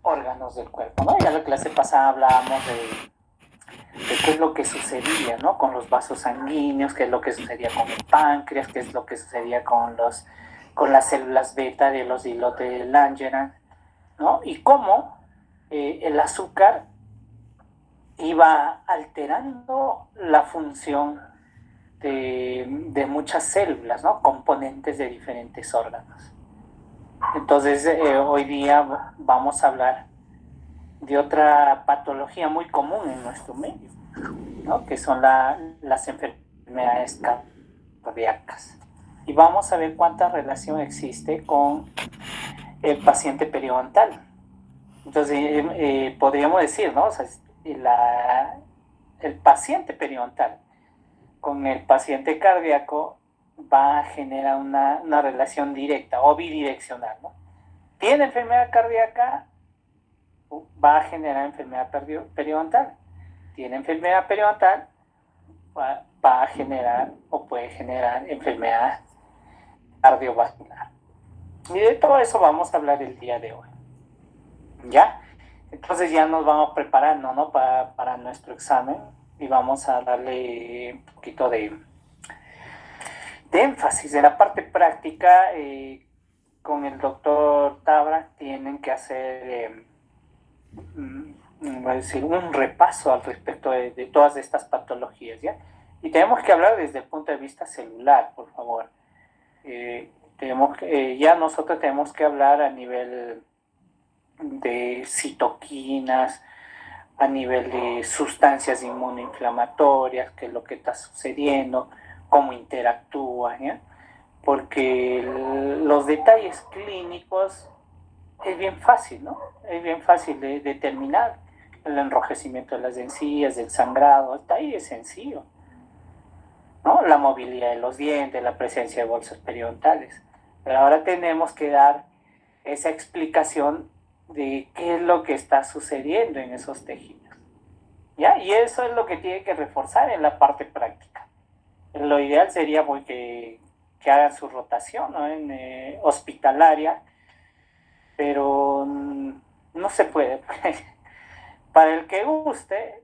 órganos del cuerpo, ¿no? Ya en la clase pasada hablábamos de qué es lo que sucedía, ¿no? Con los vasos sanguíneos, qué es lo que sucedía con el páncreas, qué es lo que sucedía con las células beta de los islotes de Langerhans, ¿no? Y cómo el azúcar iba alterando la función de muchas células, ¿no? Componentes de diferentes órganos. Entonces, hoy día vamos a hablar de otra patología muy común en nuestro medio, ¿no? Que son las enfermedades cardíacas. Y vamos a ver cuánta relación existe con el paciente periodontal. Entonces, podríamos decir, ¿no? O sea, el paciente periodontal con el paciente cardíaco va a generar una relación directa o bidireccional, ¿no? Tiene enfermedad cardíaca, va a generar enfermedad periodontal. Tiene enfermedad periodontal, va a generar o puede generar enfermedad cardiovascular. Y de todo eso vamos a hablar el día de hoy. ¿Ya? Entonces ya nos vamos preparando, ¿no? Para nuestro examen y vamos a darle un poquito de énfasis. En la parte práctica, con el doctor Tabra tienen que hacer, voy a decir, un repaso al respecto de todas estas patologías, ¿ya? Y tenemos que hablar desde el punto de vista celular, por favor. Ya nosotros tenemos que hablar a nivel de citoquinas, a nivel de sustancias inmunoinflamatorias, qué es lo que está sucediendo, cómo interactúan, ¿ya? Porque los detalles clínicos es bien fácil, ¿no? Es bien fácil de determinar el enrojecimiento de las encías, el sangrado, está ahí, es sencillo, ¿no? La movilidad de los dientes, la presencia de bolsas periodontales. Pero ahora tenemos que dar esa explicación de qué es lo que está sucediendo en esos tejidos, ¿ya? Y eso es lo que tiene que reforzar en la parte práctica. Lo ideal sería pues, que hagan su rotación, ¿no? En hospitalaria, pero no se puede. Para el que guste,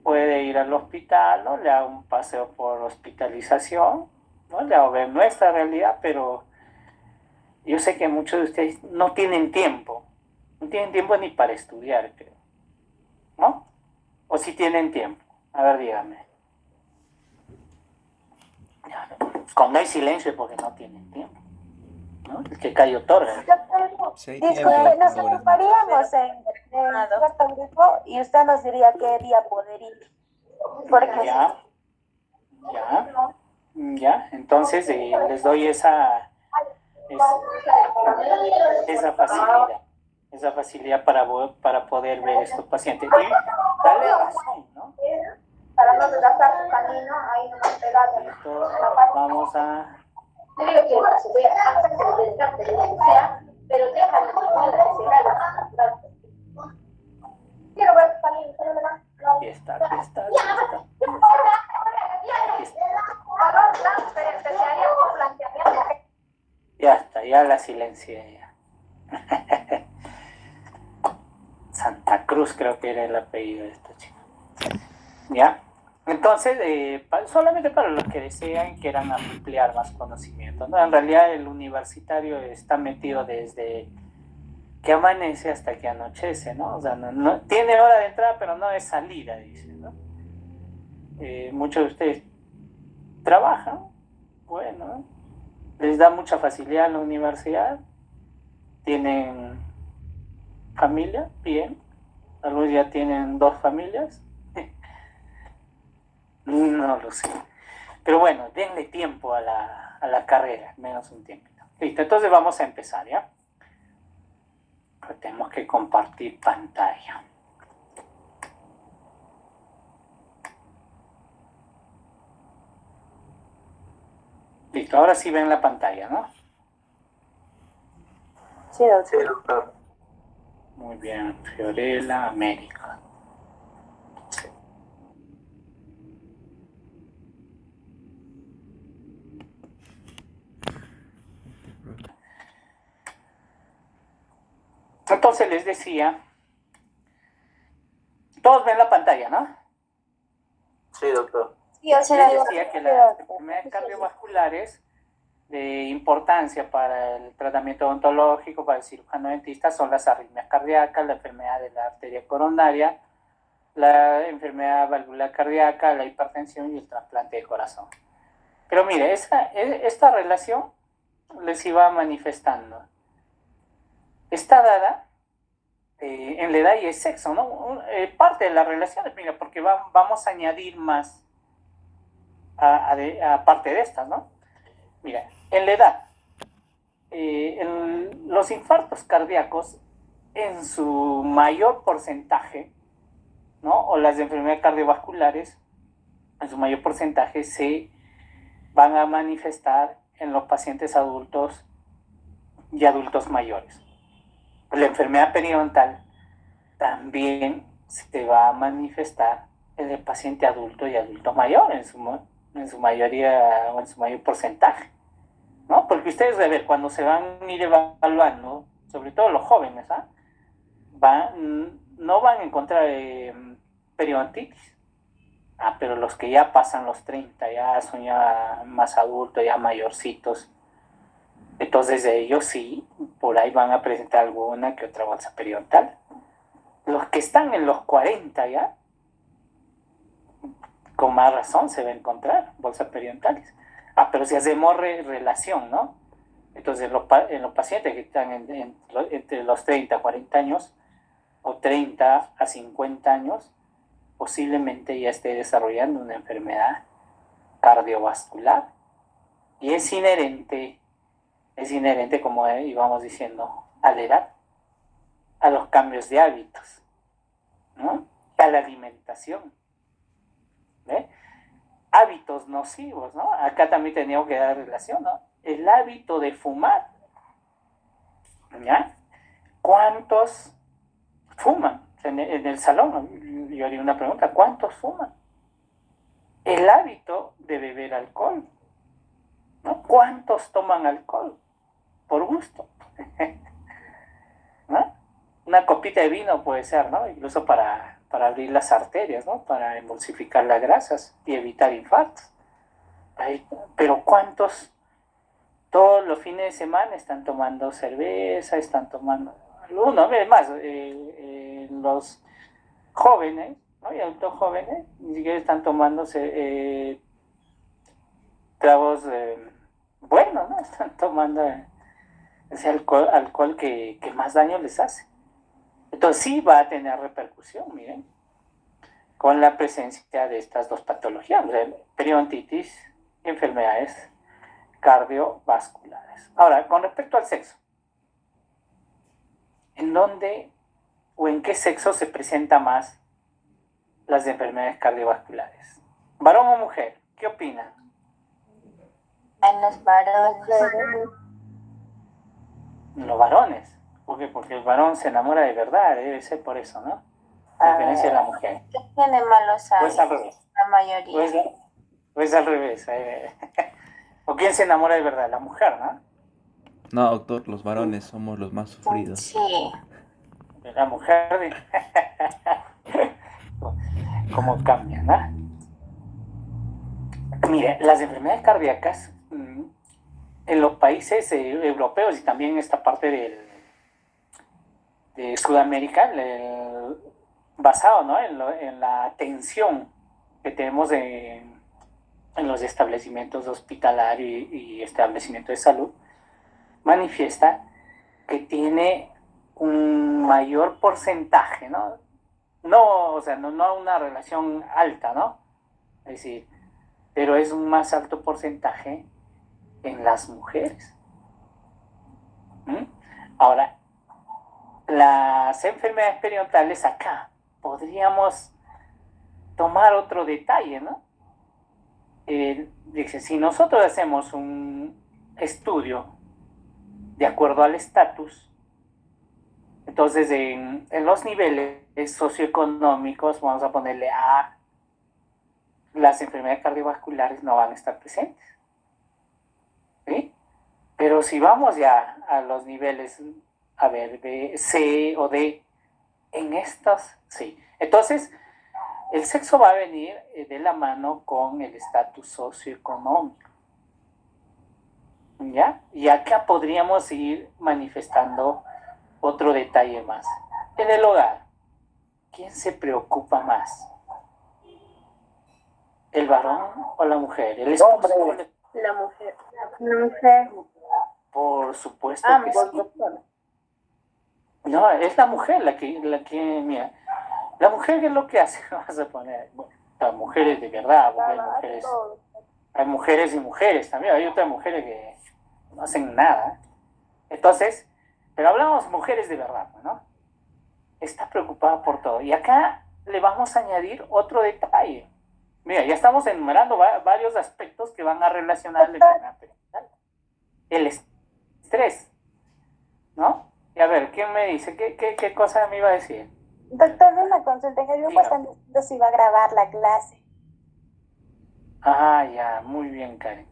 puede ir al hospital, ¿no? Le hago un paseo por hospitalización, ¿no? Le hago ver nuestra realidad, pero yo sé que muchos de ustedes no tienen tiempo, no tienen tiempo ni para estudiar, creo, ¿no? O si tienen tiempo, a ver, dígame. Cuando hay silencio porque no tienen tiempo, ¿no? El que cae otorga. Si hay tiempo, Disculpe, nos doctora, es mucho. agruparíamos en cierto grupo y usted nos diría qué día poder ir. Porque Ya, ya, ya. Entonces les doy esa facilidad para poder ver estos pacientes y darle razón, ¿no? para no desgastar su camino, ahí no nos pegado. Listo, vamos a... Yo digo que voy a hacer que sea, pero déjame que quiero ver su camino, pero Aquí está, aquí está, aquí está. Aquí está. Ya está, ya la silencié. Ya. Santa Cruz creo que era el apellido de esta chica. ¿Ya? Entonces, solamente para los que desean quieran ampliar más conocimiento, ¿no? En realidad el universitario está metido desde que amanece hasta que anochece, ¿no? O sea, tiene hora de entrada, pero no de salida, dice, ¿no? Muchos de ustedes trabajan, bueno, les da mucha facilidad en la universidad, tienen familia, bien, algunos ya tienen dos familias, no lo sé. Pero bueno, denle tiempo a la carrera, menos un tiempo. Listo, entonces vamos a empezar, ¿ya? Pero tenemos que compartir pantalla. Listo, ahora sí ven la pantalla, ¿no? Sí, doctor. Muy bien, Fiorella, América. Entonces les decía, todos ven la pantalla, ¿no? Sí, doctor. Sí, o sea, Les decía que las enfermedades cardiovasculares de importancia para el tratamiento odontológico, para el cirujano dentista, son las arritmias cardíacas, la enfermedad de la arteria coronaria, la enfermedad valvular cardíaca, la hipertensión y el trasplante de corazón. Pero mire, esta relación les iba manifestando. Está dada en la edad y el sexo, ¿no? Parte de la relación, mira, porque vamos a añadir más aparte de estas, ¿no? Mira, en la edad, los infartos cardíacos en su mayor porcentaje, ¿no? O las enfermedades cardiovasculares, en su mayor porcentaje, se van a manifestar en los pacientes adultos y adultos mayores. La enfermedad periodontal también se va a manifestar en el paciente adulto y adulto mayor, en su mayoría o en su mayor porcentaje, ¿no? Porque ustedes deben ver, cuando se van a ir evaluando, sobre todo los jóvenes, ¿ah? No van a encontrar periodontitis. Pero los que ya pasan los 30, ya son ya más adultos, ya mayorcitos, entonces ellos sí, por ahí van a presentar alguna que otra bolsa periodontal. Los que están en los 40 ya, con más razón se va a encontrar bolsas periodontales. Pero si hacemos relación, ¿no? Entonces en los pacientes que están entre los 30 a 40 años, o 30 a 50 años, posiblemente ya esté desarrollando una enfermedad cardiovascular. Y es inherente, como íbamos diciendo, a la edad, a los cambios de hábitos, ¿no? A la alimentación, ¿ve? Hábitos nocivos, ¿no? Acá también teníamos que dar relación, ¿no? El hábito de fumar, ¿ya? ¿Cuántos fuman en el salón? Yo haría una pregunta, ¿cuántos fuman? El hábito de beber alcohol, ¿no? ¿Cuántos toman alcohol? Por gusto, ¿no? Una copita de vino puede ser, ¿no? Incluso para abrir las arterias, ¿no? Para emulsificar las grasas y evitar infartos. Pero ¿cuántos todos los fines de semana están tomando cerveza, están tomando algunos, más, los jóvenes, ¿no? Y adultos jóvenes, ni siquiera están tomándose tragos buenos, ¿no? Están tomando ese alcohol que más daño les hace. Entonces sí va a tener repercusión, miren, con la presencia de estas dos patologías, periodontitis y enfermedades cardiovasculares. Ahora, con respecto al sexo, ¿en dónde o en qué sexo se presenta más las enfermedades cardiovasculares? ¿Varón o mujer? ¿Qué opinan? en los varones. Los varones. Porque el varón se enamora de verdad, debe ser por eso, ¿no? A diferencia de la mujer. ¿Qué tiene malos Pues al hábitos? revés. La mayoría. Pues al revés. ¿O quién se enamora de verdad? La mujer, ¿no? No, doctor, los varones somos los más sufridos. Sí. La mujer. ¿Cómo cambia, no? Mire, las enfermedades cardíacas en los países europeos y también en esta parte de Sudamérica, basado, ¿no? en la atención que tenemos en los establecimientos hospitalarios y establecimientos de salud, manifiesta que tiene un mayor porcentaje, ¿no? No, o sea, no una relación alta, ¿no? Es decir, pero es un más alto porcentaje en las mujeres. Ahora, las enfermedades periodontales acá podríamos tomar otro detalle, ¿no? Dice, si nosotros hacemos un estudio de acuerdo al estatus, entonces en los niveles socioeconómicos vamos a ponerle A, las enfermedades cardiovasculares no van a estar presentes, ¿sí? Pero si vamos ya a los niveles A ver, B, C o D. En estas, sí. Entonces, el sexo va a venir de la mano con el estatus socioeconómico. ¿Ya? Y acá podríamos ir manifestando otro detalle más. En el hogar, ¿quién se preocupa más? ¿El varón o la mujer? ¿El esposo? La mujer. La mujer. Por supuesto que Ambos, sí. doctor. No, es la mujer mira, la mujer ¿qué es lo que hace? Vamos a poner, bueno, las mujeres de verdad, porque hay mujeres y mujeres también, hay otras mujeres que no hacen nada. Entonces, pero hablamos mujeres de verdad, ¿no? Está preocupada por todo. Y acá le vamos a añadir otro detalle. Mira, ya estamos enumerando varios aspectos que van a relacionar la enfermedad periodontal. El estrés, ¿no? Y a ver, ¿quién me dice? ¿Qué cosa me iba a decir? Doctor, una consulta. En el grupo Dígame. están diciendo si va a grabar la clase. Ah, ya, muy bien, Karen.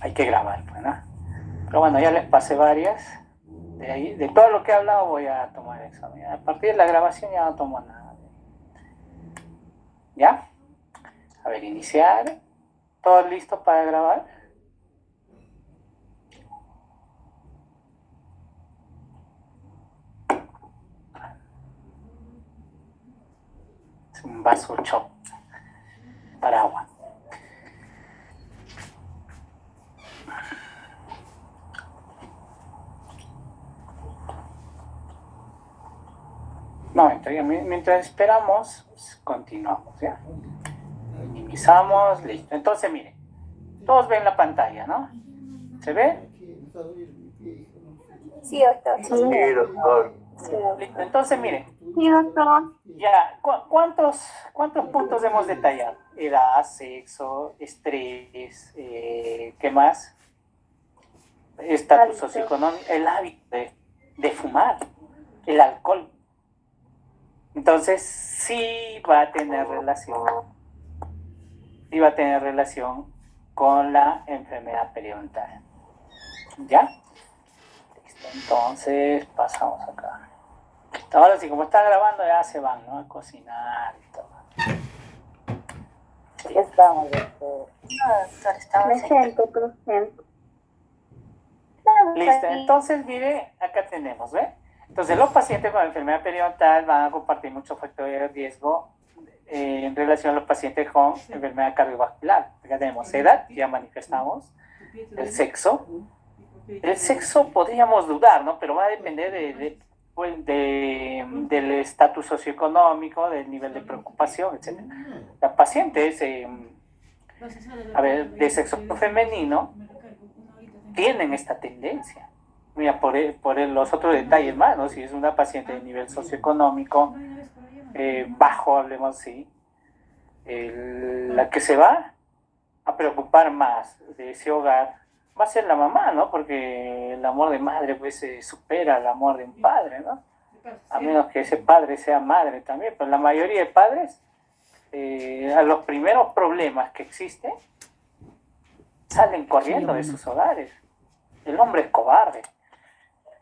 Hay que grabar, pues, ¿no? Pero bueno, ya les pasé varias. De todo lo que he hablado voy a tomar examen. A partir de la grabación ya no tomo nada. ¿Ya? A ver, iniciar. ¿Todos listos para grabar? Es un vaso chop para agua. No, entonces, mientras esperamos, pues, continuamos, ¿ya? Iniciamos, listo. Entonces, miren, todos ven la pantalla, ¿no? ¿Se ve? Sí, doctor. Sí, doctor. Listo. Entonces, miren, Sí, doctor. ya, ¿cuántos puntos hemos detallado? Edad, sexo, estrés, ¿qué más? Estatus Hábito. socioeconómico, el hábito de fumar, el alcohol. Entonces, sí va a tener relación con la enfermedad periodontal. ¿Ya? Listo. Entonces, pasamos acá. Ahora sí, como está grabando, ya se van, ¿no? A cocinar y todo. Sí. Estamos, doctor. No, doctor, estamos. Presente. Listo, entonces mire, acá tenemos, ¿ve? Entonces los pacientes con enfermedad periodontal van a compartir muchos factores de riesgo en relación a los pacientes con enfermedad cardiovascular. Acá tenemos edad, ya manifestamos, el sexo. El sexo podríamos dudar, ¿no? Pero va a depender del estatus socioeconómico, del nivel de preocupación, etc. La paciente es, de sexo femenino, tienen esta tendencia. Mira, por los otros detalles más, ¿no? Si es una paciente de nivel socioeconómico bajo, hablemos así, la que se va a preocupar más de ese hogar va a ser la mamá, ¿no? Porque el amor de madre pues supera el amor de un padre, ¿no? A menos que ese padre sea madre también, pero la mayoría de padres a los primeros problemas que existen salen corriendo de sus hogares. El hombre es cobarde.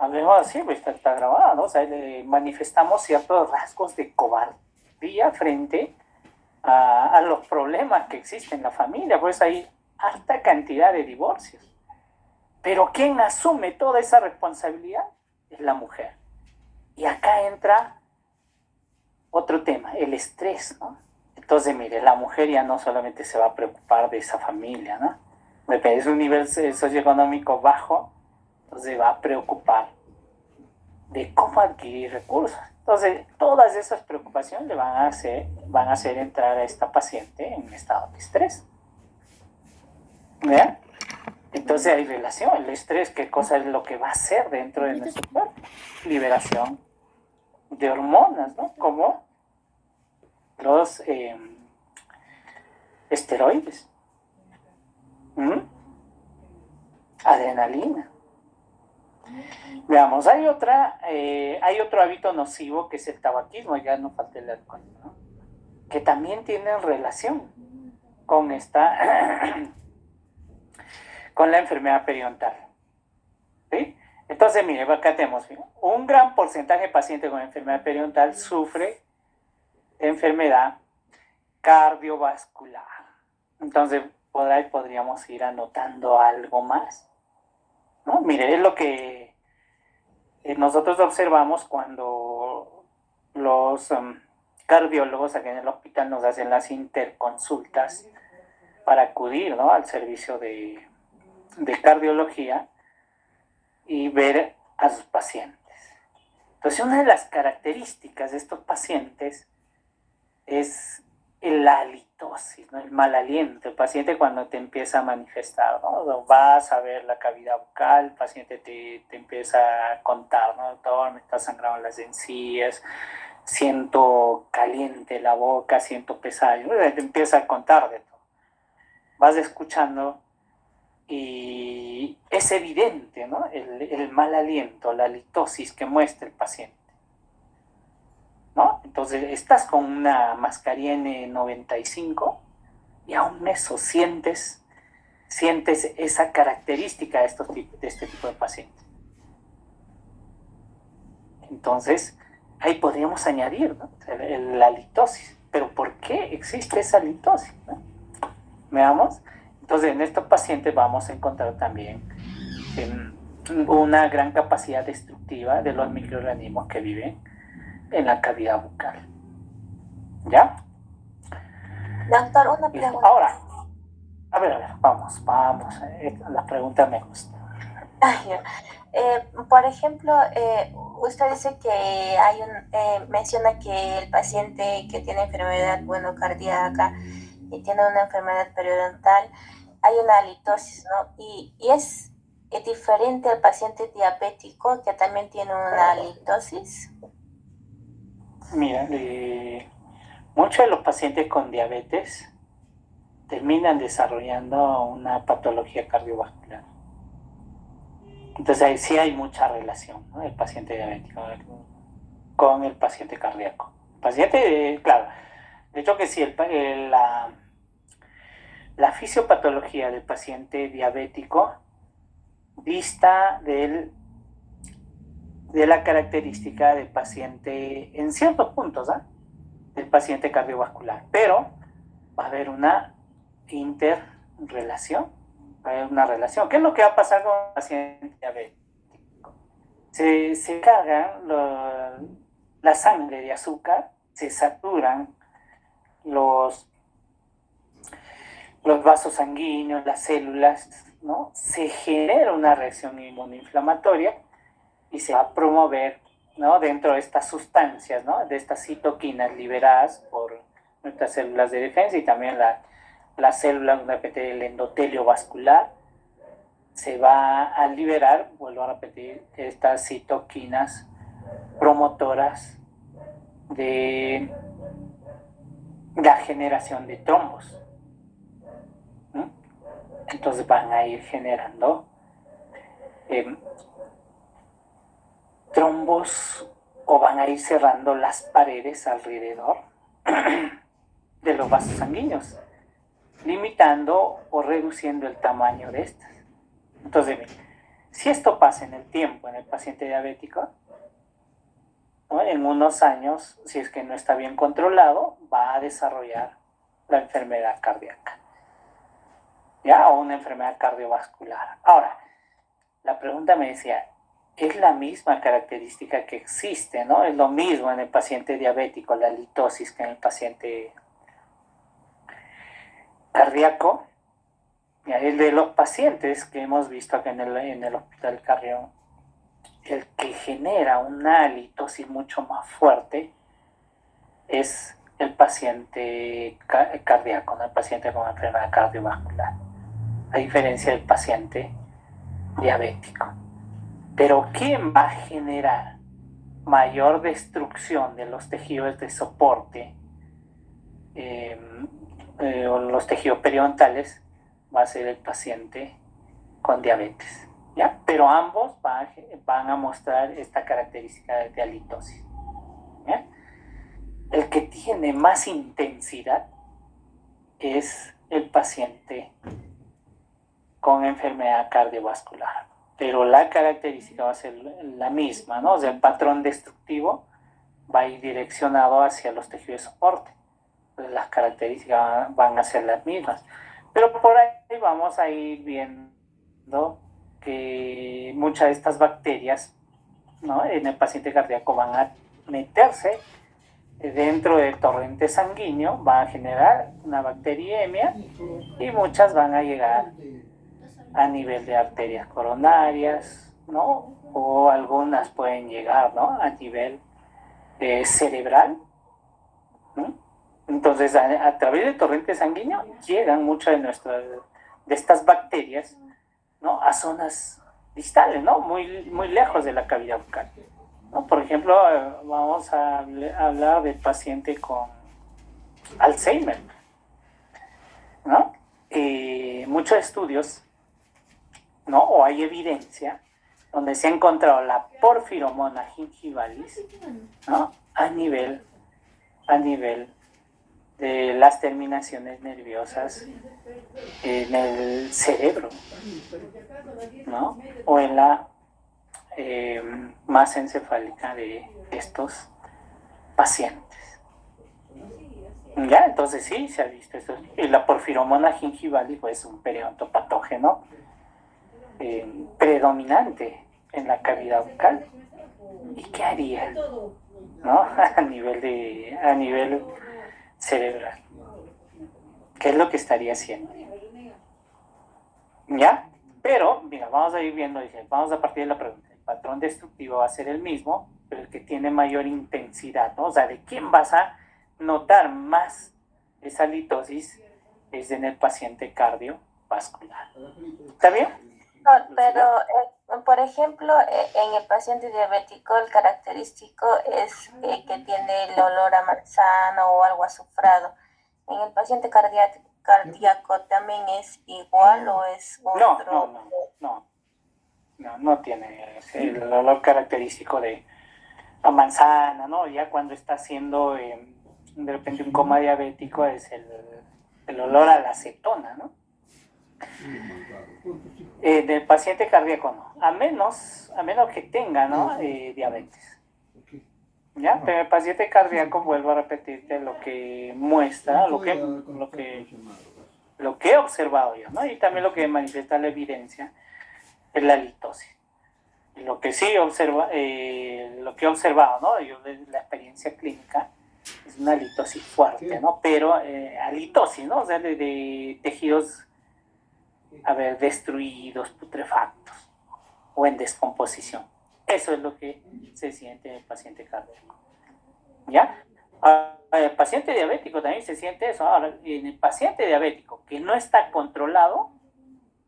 Hablemos así, pues está grabado, ¿no? O sea, manifestamos ciertos rasgos de cobardía frente a los problemas que existen en la familia, pues hay harta cantidad de divorcios. Pero ¿quién asume toda esa responsabilidad? Es la mujer. Y acá entra otro tema, el estrés, ¿no? Entonces, mire, la mujer ya no solamente se va a preocupar de esa familia, ¿no? Es un nivel socioeconómico bajo, entonces va a preocupar de cómo adquirir recursos. Entonces, todas esas preocupaciones le van a hacer entrar a esta paciente en un estado de estrés. ¿Vean? Entonces hay relación, el estrés, qué cosa es lo que va a hacer dentro de nuestro cuerpo. Liberación de hormonas, ¿no? Como los esteroides, adrenalina. Veamos, hay otro hábito nocivo que es el tabaquismo, ya no falta el alcohol, ¿no? Que también tiene relación con con la enfermedad periodontal, ¿sí? Entonces, mire, acá tenemos un gran porcentaje de pacientes con enfermedad periodontal sufre enfermedad cardiovascular. Entonces, por ahí podríamos ir anotando algo más, ¿no? Mire, es lo que nosotros observamos cuando los cardiólogos aquí en el hospital nos hacen las interconsultas para acudir, ¿no?, al servicio de cardiología y ver a sus pacientes. Entonces, una de las características de estos pacientes es la halitosis, ¿no?, el mal aliento. El paciente cuando te empieza a manifestar, ¿no?, vas a ver la cavidad bucal, el paciente te empieza a contar, ¿no?, doctor, me está sangrando las encías, siento caliente la boca, siento pesado, te empieza a contar de todo. Vas escuchando y es evidente, ¿no?, el mal aliento, la halitosis que muestra el paciente, ¿no? Entonces estás con una mascarilla N95 y aún eso sientes esa característica de este tipo de pacientes. Entonces ahí podríamos añadir, ¿no?, la halitosis. Pero ¿por qué existe esa halitosis, ¿no? Veamos. Entonces, en estos pacientes vamos a encontrar también una gran capacidad destructiva de los microorganismos que viven en la cavidad bucal. ¿Ya? Doctor, una Listo. pregunta. Ahora, a ver, vamos. La pregunta me gusta. Por ejemplo, usted dice que menciona que el paciente que tiene enfermedad, cardíaca y tiene una enfermedad periodontal, hay una halitosis, ¿no? Y es diferente al paciente diabético que también tiene una halitosis. Mira, muchos de los pacientes con diabetes terminan desarrollando una patología cardiovascular. Entonces ahí sí hay mucha relación, ¿no?, el paciente diabético con el paciente cardíaco. El paciente, claro, de hecho que sí, la fisiopatología del paciente diabético dista de la característica del paciente en ciertos puntos, ¿eh?, del paciente cardiovascular, pero va a haber una interrelación, va a haber una relación. ¿Qué es lo que va a pasar con el paciente diabético? Se cargan la sangre de azúcar, se saturan los vasos sanguíneos, las células, ¿no? Se genera una reacción inmunoinflamatoria y se va a promover, ¿no?, dentro de estas sustancias, ¿no?, de estas citoquinas liberadas por nuestras células de defensa y también las células del endotelio vascular. Se va a liberar, vuelvo a repetir, estas citoquinas promotoras de la generación de trombos. Entonces van a ir generando trombos, o van a ir cerrando las paredes alrededor de los vasos sanguíneos, limitando o reduciendo el tamaño de estas. Entonces, si esto pasa en el tiempo en el paciente diabético, ¿no?, en unos años, si es que no está bien controlado, va a desarrollar la enfermedad cardíaca, ¿ya?, o una enfermedad cardiovascular. Ahora, la pregunta me decía, ¿es la misma característica que existe, ¿no? Es lo mismo en el paciente diabético, la halitosis, que en el paciente cardíaco? El de los pacientes que hemos visto acá en el Hospital Carrión, el que genera una halitosis mucho más fuerte es el paciente cardíaco, ¿no?, el paciente con enfermedad cardiovascular, a diferencia del paciente diabético. Pero ¿quién va a generar mayor destrucción de los tejidos de soporte o los tejidos periodontales? Va a ser el paciente con diabetes, ¿ya? Pero ambos van a mostrar esta característica de halitosis, ¿ya? El que tiene más intensidad es el paciente con enfermedad cardiovascular. pero la característica va a ser la misma, ¿no? O sea, el patrón destructivo va a ir direccionado hacia los tejidos de soporte. Entonces, las características van a ser las mismas. Pero por ahí vamos a ir viendo que muchas de estas bacterias, ¿no?, en el paciente cardíaco van a meterse dentro del torrente sanguíneo, van a generar una bacteriemia y muchas van a llegar a nivel de arterias coronarias, ¿no? O algunas pueden llegar, ¿no?, a nivel cerebral, ¿no? Entonces, a través del torrente sanguíneo llegan muchas de estas bacterias, ¿no?, a zonas distales, ¿no?, muy lejos de la cavidad bucal, ¿no? Por ejemplo, vamos a hablar del paciente con Alzheimer, ¿no? Muchos estudios, ¿no?, o hay evidencia donde se ha encontrado la porfiromona gingivalis, ¿no?, a nivel de las terminaciones nerviosas en el cerebro, ¿no?, o en la masa encefálica de estos pacientes. Ya, entonces sí, se ha visto esto. Y la porfiromona gingivalis pues, es un periodontopatógeno predominante en la cavidad bucal. ¿Y qué haría, ¿no?, a nivel cerebral? ¿Qué es lo que estaría haciendo? ¿Ya? Pero, mira, vamos a ir viendo, vamos a partir de la pregunta. El patrón destructivo va a ser el mismo, pero el que tiene mayor intensidad, ¿no? O sea, ¿de quién vas a notar más esa litosis? Es en el paciente cardiovascular. ¿Está bien? No, pero, por ejemplo, en el paciente diabético, el característico es que tiene el olor a manzana o algo azufrado. ¿En el paciente cardíaco también es igual o es otro? No tiene el olor característico de a manzana, ¿no? Ya cuando está haciendo de repente un coma diabético es el olor a la acetona, ¿no? Del paciente cardíaco no, a menos que tenga, ¿no?, diabetes. ¿Ya? Pero el paciente cardíaco, vuelvo a repetirte lo que muestra, lo que he observado yo, ¿no? Y también lo que manifiesta la evidencia es la litosis. Lo que sí lo que he observado, ¿no?, yo de la experiencia clínica, es una litosis fuerte, ¿no? Pero halitosis, ¿no? O sea, de tejidos, destruidos, putrefactos o en descomposición. Eso es lo que se siente en el paciente cardíaco. ¿Ya? El paciente diabético también se siente eso. Ahora, en el paciente diabético que no está controlado,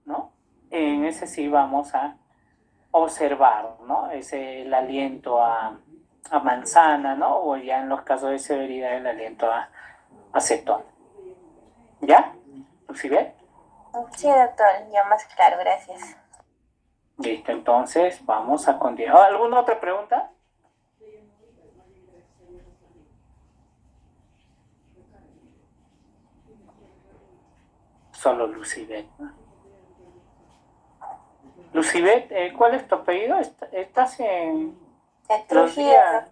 ¿no?, en ese sí vamos a observar, ¿no?, el aliento a manzana, ¿no?, o ya en los casos de severidad el aliento a acetona. ¿Ya? ¿Lucibel? Sí, doctor, ya más claro, gracias. Listo, entonces vamos a continuar. ¿Alguna otra pregunta? Solo Lucibel, ¿no? Lucibel, ¿cuál es tu apellido? ¿Estás en los Trujillo, días?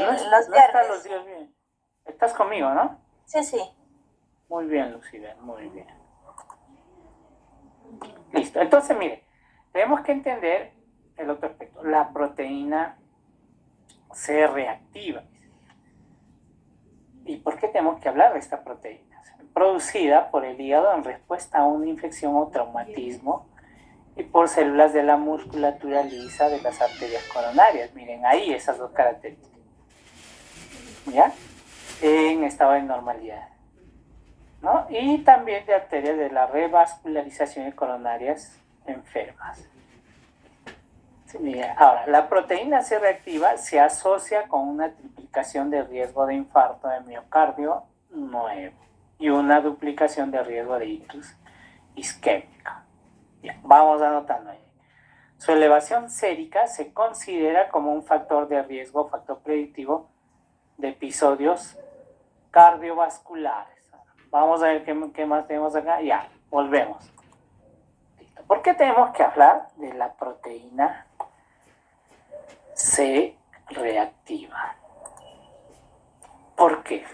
los No estás viernes. los días bien. Estás conmigo, ¿no? Sí, sí. Muy bien, Lucibel, muy bien. Listo, entonces mire, tenemos que entender el otro aspecto. La proteína C reactiva. ¿Y por qué tenemos que hablar de esta proteína? Producida por el hígado en respuesta a una infección o traumatismo y por células de la musculatura lisa de las arterias coronarias. Miren, ahí esas dos características. ¿Ya? En estado de normalidad, ¿no? Y también de arterias de la revascularización de coronarias enfermas. Sí, mira, ahora, la proteína C reactiva se asocia con una triplicación de riesgo de infarto de miocardio nuevo y una duplicación de riesgo de ictus isquémico. Bien, vamos anotando ahí. Su elevación sérica se considera como un factor de riesgo, factor predictivo de episodios cardiovasculares. Vamos a ver qué más tenemos acá. Ya, volvemos. ¿Por qué tenemos que hablar de la proteína C reactiva? ¿Por qué?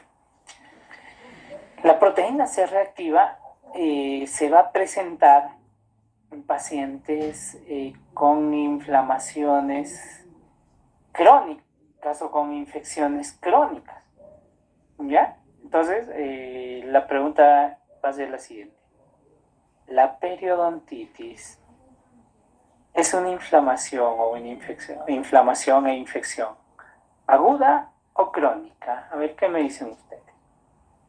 La proteína C reactiva se va a presentar en pacientes con inflamaciones crónicas o con infecciones crónicas, ¿ya? Entonces, la pregunta va a ser la siguiente. ¿La periodontitis es una inflamación o una inflamación e infección aguda o crónica? A ver, ¿qué me dicen ustedes?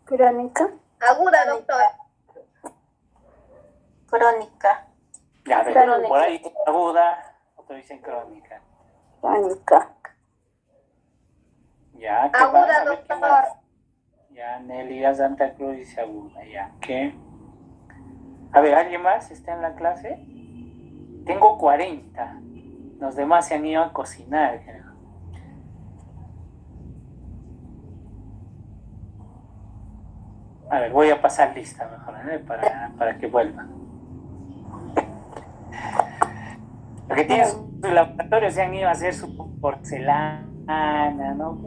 Crónica. Aguda, doctor. Crónica. Ya, a ver, Crónica. por ahí aguda, otros dicen crónica. Crónica. Ya, ¿qué Aguda, más? A ver, ¿qué doctor. más? Ya, Nelly Santa Cruz dice aguda, ya, ¿qué? A ver, ¿alguien más está en la clase? Tengo 40. Los demás se han ido a cocinar, creo. A ver, voy a pasar lista mejor, para que vuelvan. Lo que tienen sus laboratorios se han ido a hacer su porcelana, ¿no?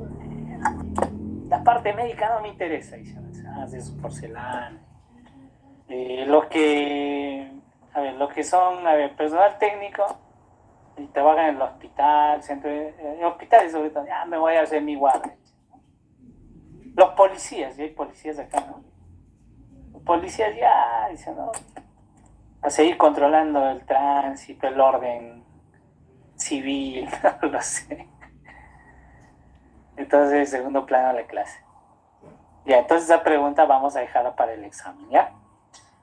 La parte médica no me interesa, dicen, se van a hacer su porcelana. Los que son, personal técnico y trabajan en el hospital, en hospitales sobre todo, ya me voy a hacer mi guardia. Los policías, y hay policías acá, ¿no? Los policías ya dicen, ¿no? A seguir controlando el tránsito, el orden civil, no lo sé. Entonces, segundo plano de la clase. Ya, entonces esa pregunta vamos a dejarla para el examen, ¿ya?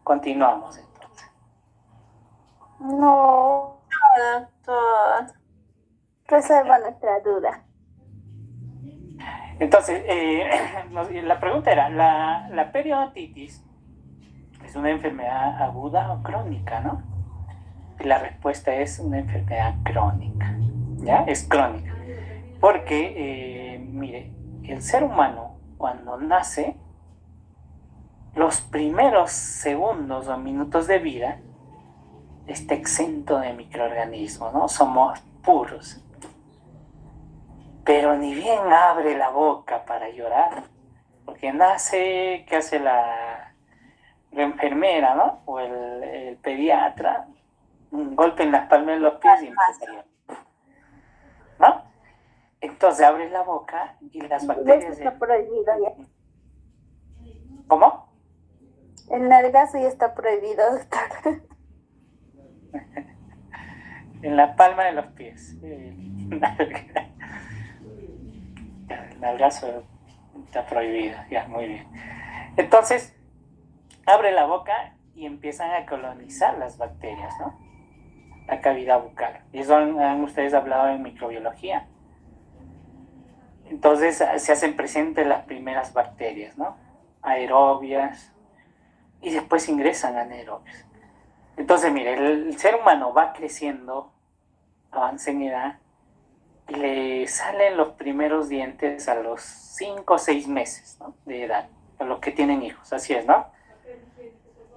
Continuamos entonces. No. Doctor. Reserva nuestra duda. Entonces, la pregunta era, ¿la periodontitis es una enfermedad aguda o crónica, no? Y la respuesta es una enfermedad crónica, ¿ya? Es crónica. Porque, mire, el ser humano cuando nace, los primeros segundos o minutos de vida está exento de microorganismos, ¿no? Somos puros. Pero ni bien abre la boca para llorar, porque nace, ¿qué hace la enfermera, ¿no? O el pediatra? Un golpe en las palmas de los pies y empieza a llorar, ¿no? Entonces abre la boca y las Eso bacterias... está prohibido ya. ¿Cómo? El nalgazo ya está prohibido, doctor. En la palma de los pies. El nalgazo está prohibido, ya, muy bien. Entonces, abre la boca y empiezan a colonizar las bacterias, ¿no? La cavidad bucal. Y eso han ustedes hablado en microbiología. Entonces, se hacen presentes las primeras bacterias, ¿no? Aerobias, y después ingresan anaerobias. Entonces, mire, el ser humano va creciendo, avanza en edad, y le salen los primeros dientes a los 5 o 6 meses, ¿no? De edad, a los que tienen hijos, así es, ¿no?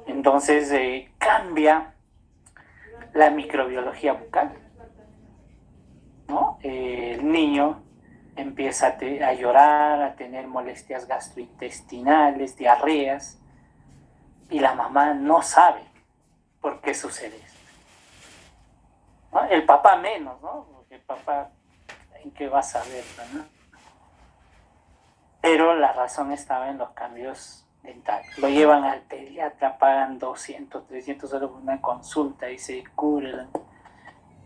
Entonces, cambia la microbiología bucal, ¿no? El niño empieza a llorar, a tener molestias gastrointestinales, diarreas, y la mamá no sabe por qué sucede esto, ¿no? El papá menos, ¿no? Porque el papá, ¿en qué va a saber, no? Pero la razón estaba en los cambios dentales. Lo llevan al pediatra, pagan 200, 300 euros por una consulta y se cura.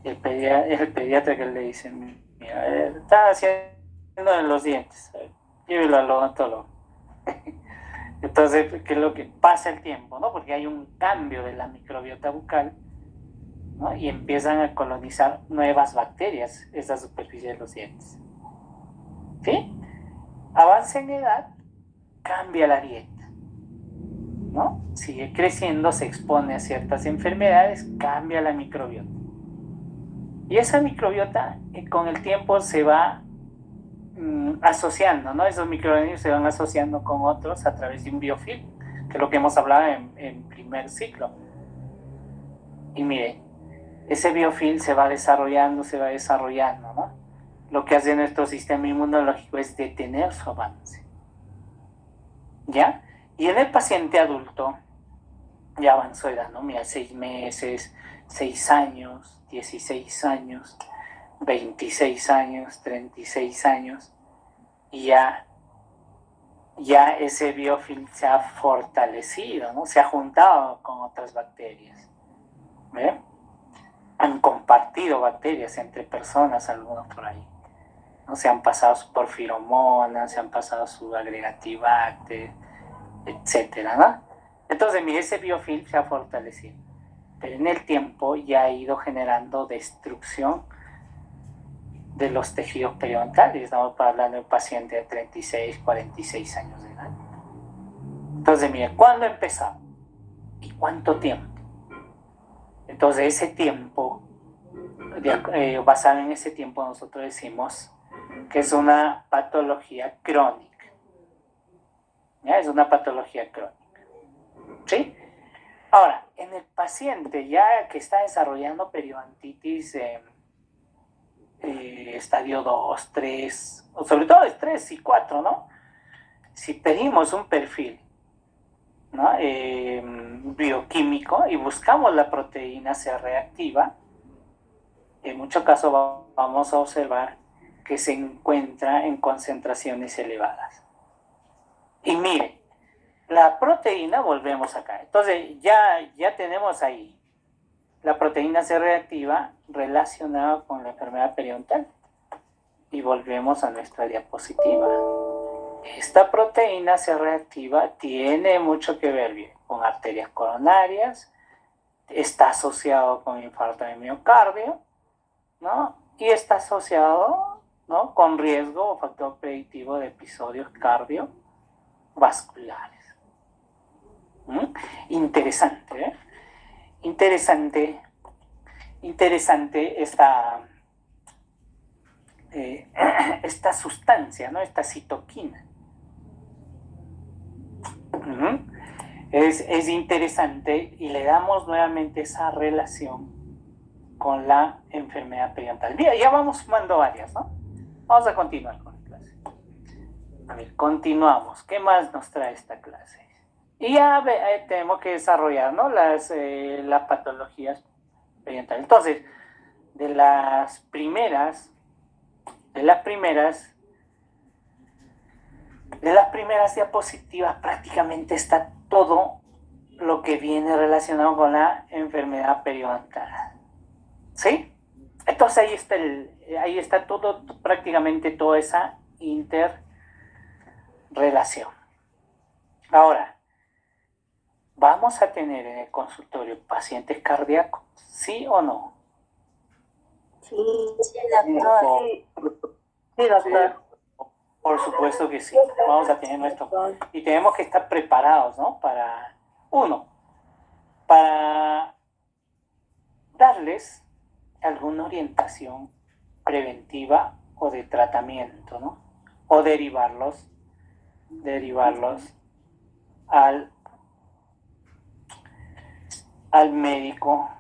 El pediatra que le dice, mira, está haciendo en los dientes, llévelo al odontólogo. Entonces, ¿qué es lo que pasa el tiempo, no? Porque hay un cambio de la microbiota bucal, ¿no? Y empiezan a colonizar nuevas bacterias esa superficie de los dientes. ¿Sí? Avanza en edad, cambia la dieta, ¿no? Sigue creciendo, se expone a ciertas enfermedades, cambia la microbiota. Y esa microbiota con el tiempo se va asociando, ¿no? Esos microorganismos se van asociando con otros a través de un biofilm, que es lo que hemos hablado en primer ciclo. Y mire, ese biofilm se va desarrollando, ¿no? Lo que hace nuestro sistema inmunológico es detener su avance. ¿Ya? Y en el paciente adulto, ya avanzó edad, ¿no? Mira, 6 meses, 6 años, 16 años, 26 años, 36 años, y ya ese biofilm se ha fortalecido, ¿no? Se ha juntado con otras bacterias. ¿Ve? Han compartido bacterias entre personas, algunos por ahí, ¿no? Se han pasado su porfiromonas, se han pasado su agregatibacter, etcétera, ¿no? Entonces, mire, ese biofilm se ha fortalecido, pero en el tiempo ya ha ido generando destrucción de los tejidos periodontales. Estamos hablando de un paciente de 36, 46 años de edad. Entonces, mire, ¿cuándo empezó? ¿Y cuánto tiempo? Entonces, ese tiempo, basado en ese tiempo, nosotros decimos que es una patología crónica. ¿Ya? Es una patología crónica. ¿Sí? Ahora, en el paciente ya que está desarrollando periodontitis estadio 2, 3, o sobre todo es 3 y 4, ¿no? Si pedimos un perfil, ¿no? Bioquímico y buscamos la proteína C reactiva, en muchos casos vamos a observar que se encuentra en concentraciones elevadas. Y miren, la proteína, volvemos acá. Entonces ya tenemos ahí la proteína C reactiva relacionada con la enfermedad periodontal. Y volvemos a nuestra diapositiva. Esta proteína C reactiva tiene mucho que ver bien con arterias coronarias, está asociado con infarto de miocardio, ¿no? Y está asociado, ¿no?, con riesgo o factor predictivo de episodios cardiovasculares. Interesante, ¿eh? Interesante esta sustancia, ¿no? Esta citoquina. Es interesante y le damos nuevamente esa relación con la enfermedad periodontal. Mira, ya vamos sumando varias, ¿no? Vamos a continuar con la clase. A ver, continuamos. ¿Qué más nos trae esta clase? Y ya tenemos que desarrollar, ¿no?, las patologías periodontales. Entonces, de las primeras diapositivas prácticamente está todo lo que viene relacionado con la enfermedad periodontal. ¿Sí? Entonces ahí está todo, prácticamente toda esa interrelación. Ahora, ¿vamos a tener en el consultorio pacientes cardíacos? ¿Sí o no? Sí, doctor. sí, doctor. Por supuesto que sí. Vamos a tener nuestro... Y tenemos que estar preparados, ¿no? Para darles alguna orientación preventiva o de tratamiento, ¿no? O derivarlos al médico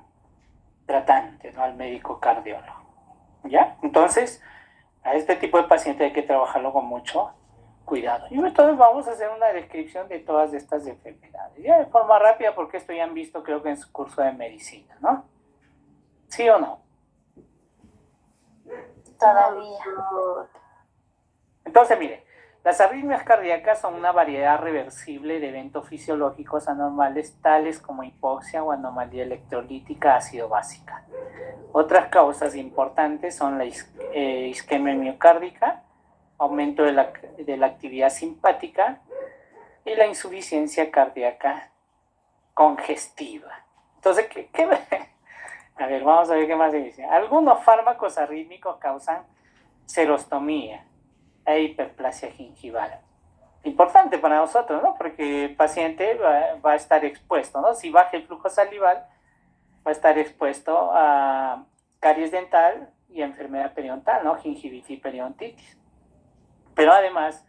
tratante, ¿no?, al médico cardiólogo. ¿Ya? Entonces, a este tipo de paciente hay que trabajarlo con mucho cuidado. Y entonces vamos a hacer una descripción de todas estas enfermedades. Ya de forma rápida, porque esto ya han visto, creo que en su curso de medicina, ¿no? ¿Sí o no? Todavía. Entonces, mire, las arritmias cardíacas son una variedad reversible de eventos fisiológicos anormales, tales como hipoxia o anomalía electrolítica ácido básica. Otras causas importantes son la isquemia miocárdica, aumento de la actividad simpática y la insuficiencia cardíaca congestiva. Entonces, a ver, vamos a ver qué más se dice. Algunos fármacos arrítmicos causan serostomía e hiperplasia gingival. Importante para nosotros, ¿no? Porque el paciente va a estar expuesto, ¿no? Si baja el flujo salival, va a estar expuesto a caries dental y enfermedad periodontal, ¿no? Gingivitis y periodontitis. Pero además,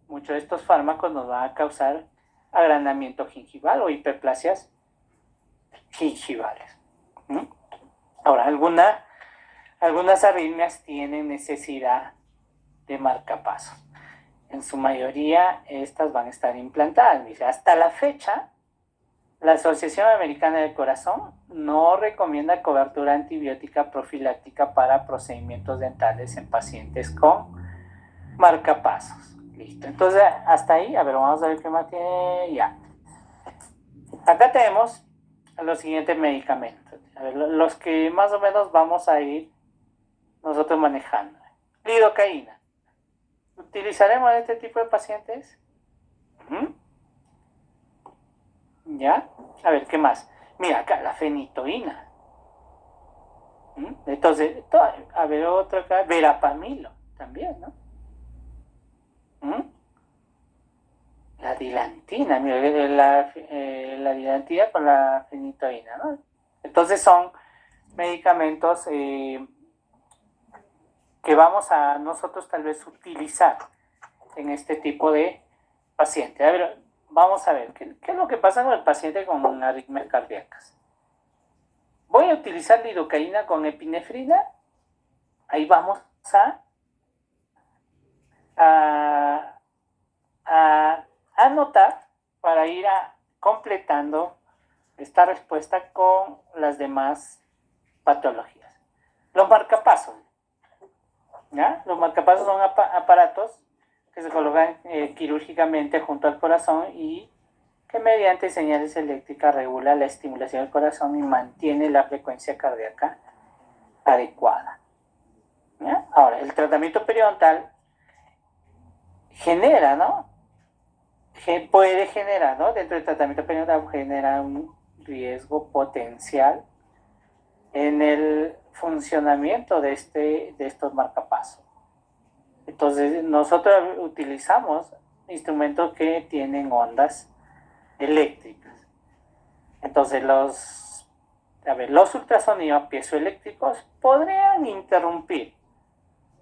muchos de estos fármacos nos van a causar agrandamiento gingival o hiperplasias gingivales. ¿Mm? Ahora, algunas arritmias tienen necesidad de marcapasos. En su mayoría, estas van a estar implantadas. Dice, hasta la fecha, la Asociación Americana del Corazón no recomienda cobertura antibiótica profiláctica para procedimientos dentales en pacientes con marcapasos. Listo. Entonces, hasta ahí, a ver, vamos a ver qué más tiene. Ya. Acá tenemos los siguientes medicamentos. A ver, los que más o menos vamos a ir nosotros manejando. Lidocaína. ¿Utilizaremos este tipo de pacientes? ¿Ya? A ver, ¿qué más? Mira, acá la fenitoína. Entonces, a ver, otro acá, verapamilo, también, ¿no? La dilantina, mira, la dilantina con la fenitoína, ¿no? Entonces son medicamentos que vamos a nosotros tal vez utilizar en este tipo de paciente. A ver, vamos a ver, ¿qué es lo que pasa con el paciente con arritmias cardíacas? Voy a utilizar lidocaína con epinefrina. Ahí vamos a anotar para ir completando esta respuesta con las demás patologías. Los marcapasos. ¿Ya? Los marcapasos son aparatos que se colocan quirúrgicamente junto al corazón y que mediante señales eléctricas regula la estimulación del corazón y mantiene la frecuencia cardíaca adecuada. ¿Ya? Ahora, el tratamiento periodontal genera, ¿no? Puede generar, ¿no? Dentro del tratamiento periodontal genera un riesgo potencial en el funcionamiento de estos marcapasos. Entonces, nosotros utilizamos instrumentos que tienen ondas eléctricas. Entonces, los ultrasonidos piezoeléctricos podrían interrumpir,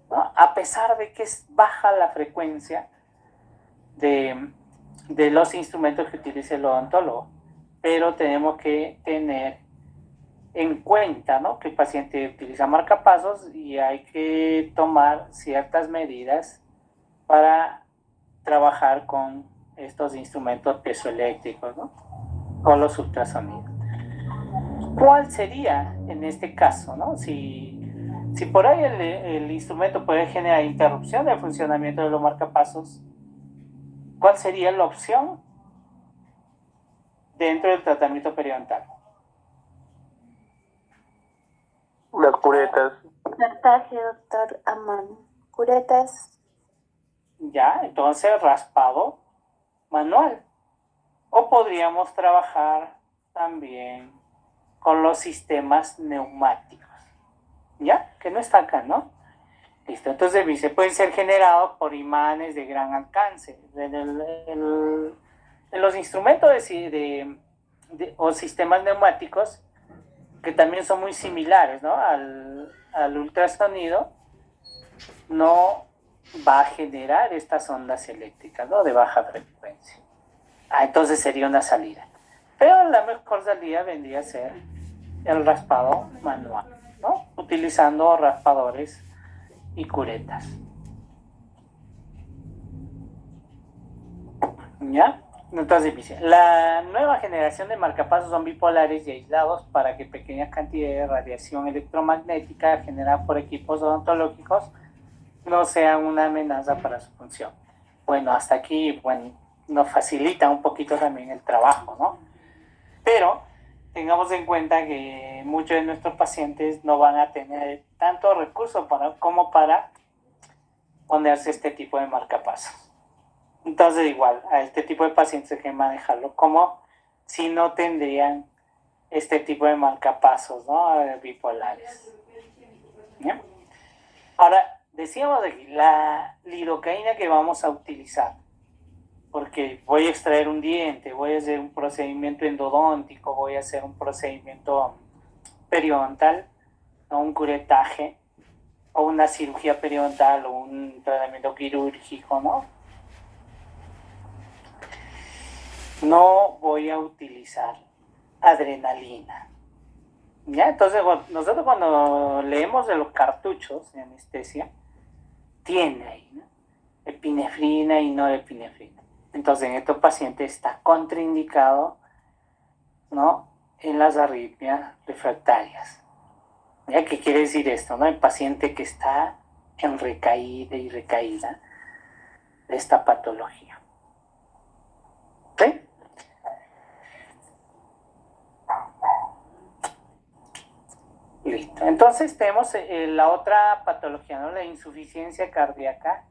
¿no? A pesar de que es baja la frecuencia de los instrumentos que utiliza el odontólogo, pero tenemos que tener en cuenta, ¿no?, que el paciente utiliza marcapasos y hay que tomar ciertas medidas para trabajar con estos instrumentos piezoeléctricos, ¿no?, o los ultrasonidos. ¿Cuál sería en este caso, ¿no? Si por ahí el instrumento puede generar interrupción del funcionamiento de los marcapasos, ¿cuál sería la opción dentro del tratamiento periodontal? Las curetas. Trataje, doctor, a mano. Curetas. Ya, entonces raspado manual. O podríamos trabajar también con los sistemas neumáticos. ¿Ya? Que no está acá, ¿no? Listo. Entonces dice, pueden ser generados por imanes de gran alcance. En los instrumentos o sistemas neumáticos, que también son muy similares, ¿no?, al ultrasonido, no va a generar estas ondas eléctricas, ¿no?, de baja frecuencia. Entonces sería una salida. Pero la mejor salida vendría a ser el raspado manual, ¿no?, utilizando raspadores y curetas. ¿Ya? Entonces dice, la nueva generación de marcapasos son bipolares y aislados para que pequeñas cantidades de radiación electromagnética generada por equipos odontológicos no sean una amenaza para su función. Bueno, hasta aquí, bueno, nos facilita un poquito también el trabajo, ¿no? Pero tengamos en cuenta que muchos de nuestros pacientes no van a tener tanto recursos como para ponerse este tipo de marcapasos. Entonces, igual, a este tipo de pacientes hay que manejarlo como si no tendrían este tipo de marcapasos, ¿no?, bipolares. ¿Bien? Ahora, decíamos aquí, la lidocaína que vamos a utilizar, porque voy a extraer un diente, voy a hacer un procedimiento endodóntico, voy a hacer un procedimiento periodontal, o un curetaje, o una cirugía periodontal, o un tratamiento quirúrgico, ¿no? No voy a utilizar adrenalina. ¿Ya? Entonces, nosotros cuando leemos de los cartuchos de anestesia, tiene ahí, ¿no? Epinefrina y norepinefrina. Entonces, en estos pacientes está contraindicado, ¿no? En las arritmias refractarias. ¿Ya? ¿Qué quiere decir esto, no? El paciente que está en recaída y recaída de esta patología. ¿Sí? Listo. Entonces tenemos la otra patología, ¿no? La insuficiencia cardíaca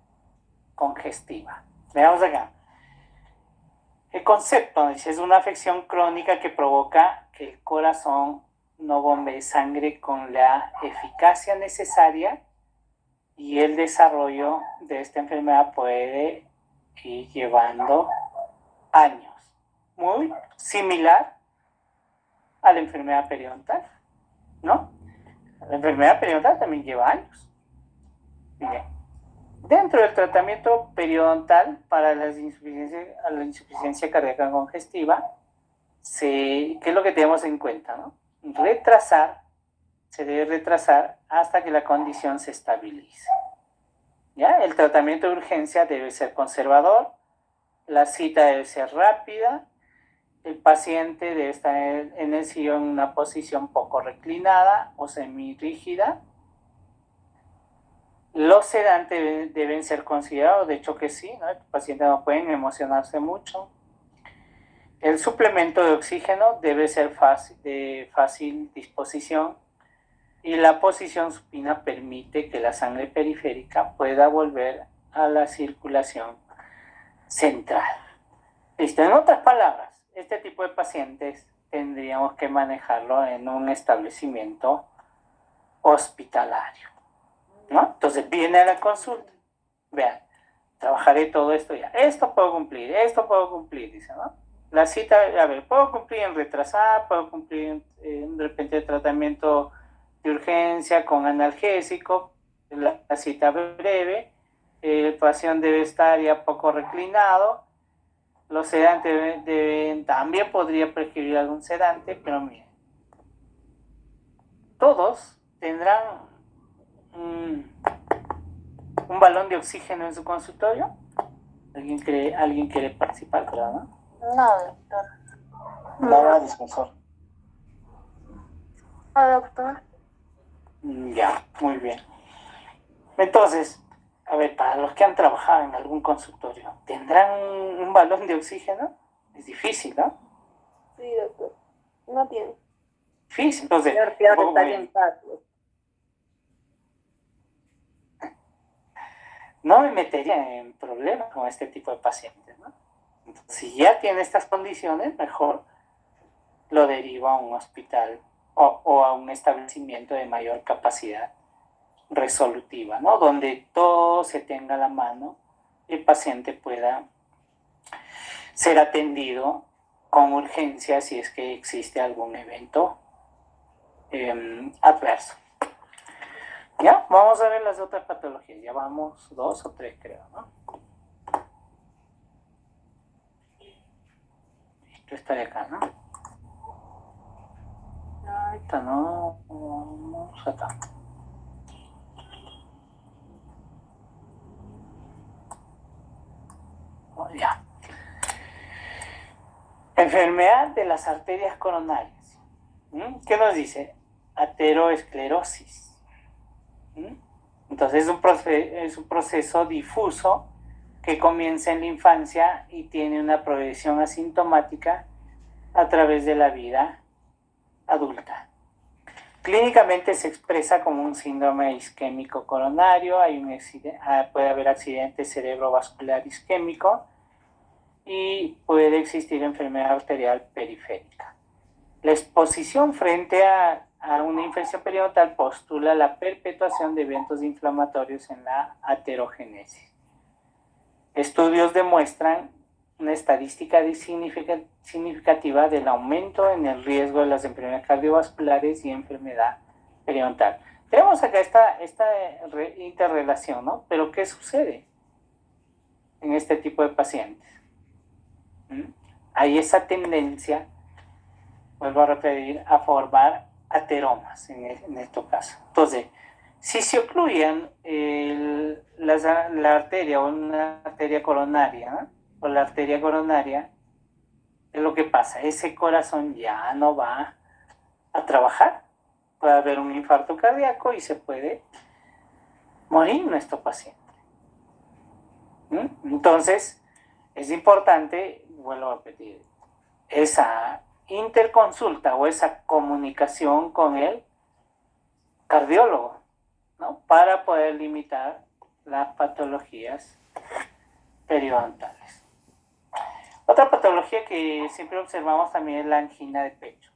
congestiva. Veamos acá. El concepto dice, es una afección crónica que provoca que el corazón no bombee sangre con la eficacia necesaria y el desarrollo de esta enfermedad puede ir llevando años. Muy similar a la enfermedad periodontal, ¿no? La enfermedad periodontal también lleva años. Bien. Dentro del tratamiento periodontal para la insuficiencia cardíaca congestiva, ¿qué es lo que tenemos en cuenta, no? Se debe retrasar hasta que la condición se estabilice. ¿Ya? El tratamiento de urgencia debe ser conservador, la cita debe ser rápida, el paciente debe estar en el sillón en una posición poco reclinada o semirrígida. Los sedantes deben ser considerados, de hecho que sí, ¿no? El paciente no pueden emocionarse mucho. El suplemento de oxígeno debe ser de fácil disposición y la posición supina permite que la sangre periférica pueda volver a la circulación central. Listo. En otras palabras, este tipo de pacientes tendríamos que manejarlo en un establecimiento hospitalario, ¿no? Entonces viene a la consulta, vean, trabajaré todo esto ya, esto puedo cumplir, dice, ¿no? La cita, a ver, puedo cumplir en retrasada, puedo cumplir en de repente tratamiento de urgencia con analgésico, la cita breve, el paciente debe estar ya poco reclinado, los sedantes también podría prescribir algún sedante, pero miren, todos tendrán un balón de oxígeno en su consultorio. ¿Alguien quiere participar? Claro, ¿no? No, doctor. Nada, dispensor. No, doctor. Ya, muy bien. Entonces, a ver, para los que han trabajado en algún consultorio, ¿tendrán un balón de oxígeno? Es difícil, ¿no? Sí, doctor. No tiene. Difícil. Entonces, Peor está bien fácil. no me metería en problemas con este tipo de pacientes, ¿no? Entonces, si ya tiene estas condiciones, mejor lo derivo a un hospital o a un establecimiento de mayor capacidad resolutiva, ¿no? Donde todo se tenga a la mano y el paciente pueda ser atendido con urgencia si es que existe algún evento adverso. ¿Ya? Vamos a ver las otras patologías. Ya vamos 2 o 3, creo, ¿no? Esto está de acá, ¿no? Ahorita no. Vamos acá. Oh, ya. Enfermedad de las arterias coronarias. ¿Qué nos dice? Ateroesclerosis. Entonces es un proceso difuso que comienza en la infancia y tiene una progresión asintomática a través de la vida adulta. Clínicamente se expresa como un síndrome isquémico coronario, puede haber accidente cerebrovascular isquémico y puede existir enfermedad arterial periférica. La exposición frente a una infección periodontal postula la perpetuación de eventos inflamatorios en la aterogénesis. Estudios demuestran una estadística significativa del aumento en el riesgo de las enfermedades cardiovasculares y enfermedad periodontal. Tenemos acá esta interrelación, ¿no? Pero ¿qué sucede en este tipo de pacientes? Hay esa tendencia, vuelvo a referir, a formar ateromas en este caso. Entonces, si se ocluyen la arteria o una arteria coronaria, ¿no? O la arteria coronaria, es lo que pasa, ese corazón ya no va a trabajar, puede haber un infarto cardíaco y se puede morir nuestro paciente. Entonces, es importante, vuelvo a repetir, esa interconsulta o esa comunicación con el cardiólogo, ¿no? Para poder limitar las patologías periodontales. Otra patología que siempre observamos también es la angina de pecho,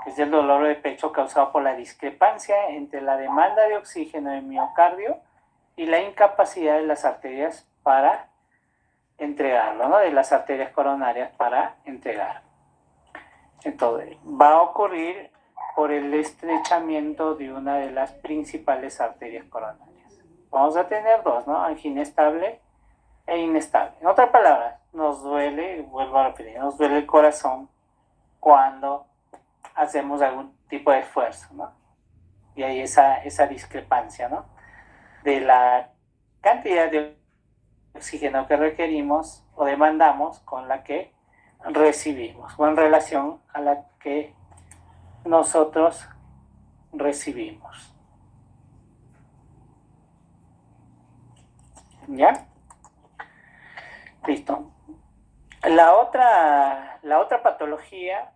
que es el dolor de pecho causado por la discrepancia entre la demanda de oxígeno del miocardio y la incapacidad de las arterias para entregarlo, ¿no? De las arterias coronarias para entregar. Entonces, va a ocurrir por el estrechamiento de una de las principales arterias coronarias. Vamos a tener dos, ¿no? Angina estable e inestable. En otras palabras, nos duele, vuelvo a repetir, nos duele el corazón cuando hacemos algún tipo de esfuerzo, ¿no? Y hay esa discrepancia, ¿no? De la cantidad de oxígeno que requerimos o demandamos con la que recibimos o en relación a la que nosotros recibimos. ¿Ya? Listo. La otra patología,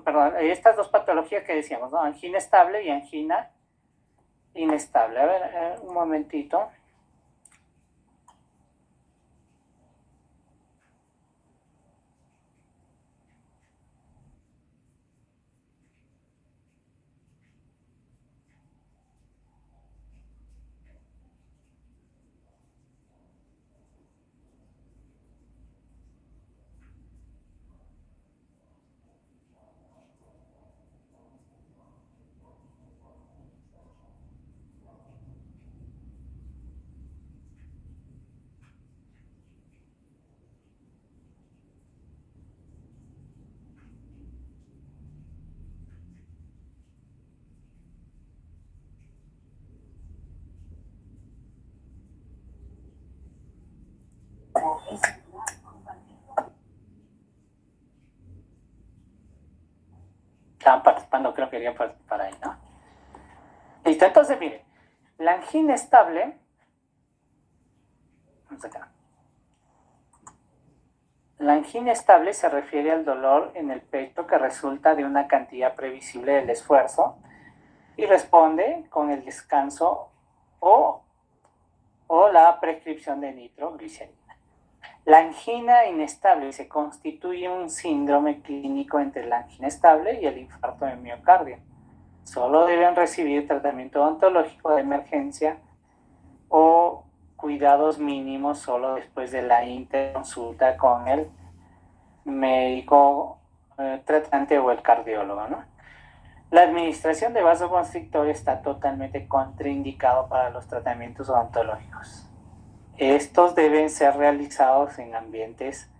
perdón, estas dos patologías que decíamos, ¿no? Angina estable y angina inestable. A ver, un momentito. Estaban participando, creo que querían participar ahí, ¿no? Listo, entonces miren, la angina estable, vamos acá. La angina estable se refiere al dolor en el pecho que resulta de una cantidad previsible del esfuerzo y responde con el descanso o la prescripción de nitroglicerina. La angina inestable se constituye un síndrome clínico entre la angina estable y el infarto de miocardio. Solo deben recibir tratamiento odontológico de emergencia o cuidados mínimos solo después de la interconsulta con el médico tratante o el cardiólogo, ¿no? La administración de vasoconstrictor está totalmente contraindicado para los tratamientos odontológicos. Estos deben ser realizados en ambientes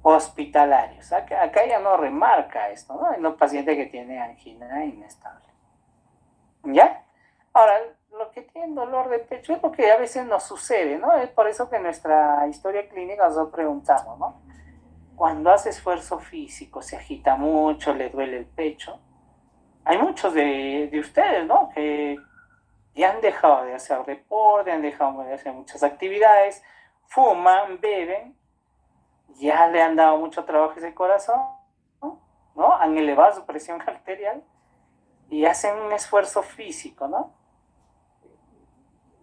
hospitalarios. Acá ya no remarca esto, ¿no? En los pacientes que tienen angina inestable. ¿Ya? Ahora, lo que tienen dolor de pecho es lo que a veces nos sucede, ¿no? Es por eso que en nuestra historia clínica nos preguntamos, ¿no? Cuando hace esfuerzo físico, se agita mucho, le duele el pecho. Hay muchos de ustedes, ¿no? Que ya han dejado de hacer deporte, han dejado de hacer muchas actividades, fuman, beben, ya le han dado mucho trabajo a ese corazón, ¿no? Han elevado su presión arterial y hacen un esfuerzo físico, ¿no?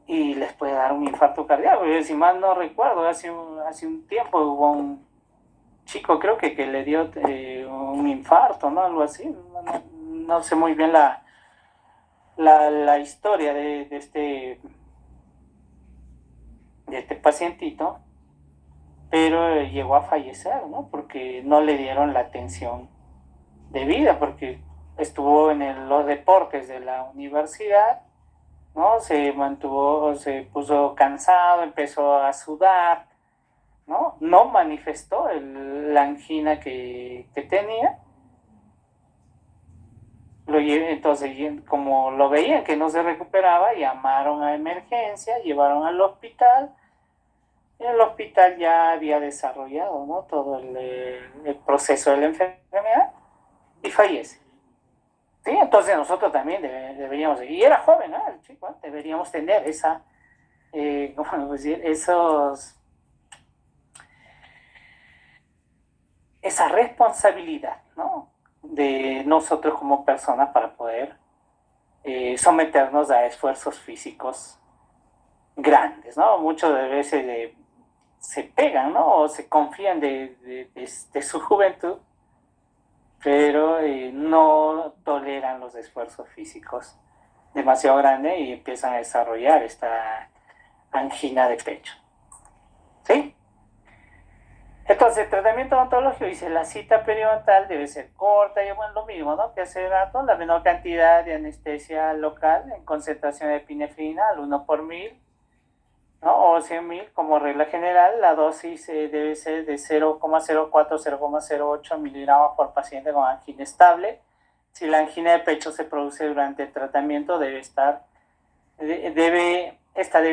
Y les puede dar un infarto cardíaco. Yo, si mal no recuerdo, hace un tiempo hubo un chico, creo que le dio un infarto, ¿no? Algo así. No sé muy bien la historia de este pacientito, pero llegó a fallecer, ¿no? Porque no le dieron la atención debida, porque estuvo en los deportes de la universidad, ¿no? Se puso cansado, empezó a sudar, ¿no? No manifestó la angina que tenía Entonces, como lo veían que no se recuperaba, llamaron a emergencia, llevaron al hospital. En el hospital ya había desarrollado, ¿no?, todo el proceso de la enfermedad y fallece. ¿Sí? Entonces nosotros también deberíamos, y era joven, ¿no?, el chico, ¿eh? Deberíamos tener esa, ¿cómo decir?, esa responsabilidad, ¿no?, de nosotros como personas para poder someternos a esfuerzos físicos grandes, ¿no? Muchas veces se pegan, ¿no?, o se confían de su juventud, pero no toleran los esfuerzos físicos demasiado grandes y empiezan a desarrollar esta angina de pecho. ¿Sí? Entonces, el tratamiento odontológico, dice, la cita periodontal debe ser corta, y bueno, lo mismo, ¿no?, que hace rato, la menor cantidad de anestesia local en concentración de epinefrina al 1/1000, ¿no?, o 100.000 como regla general. La dosis debe ser de 0,04-0,08 miligramos por paciente con angina estable. Si la angina de pecho se produce durante el tratamiento, esta debe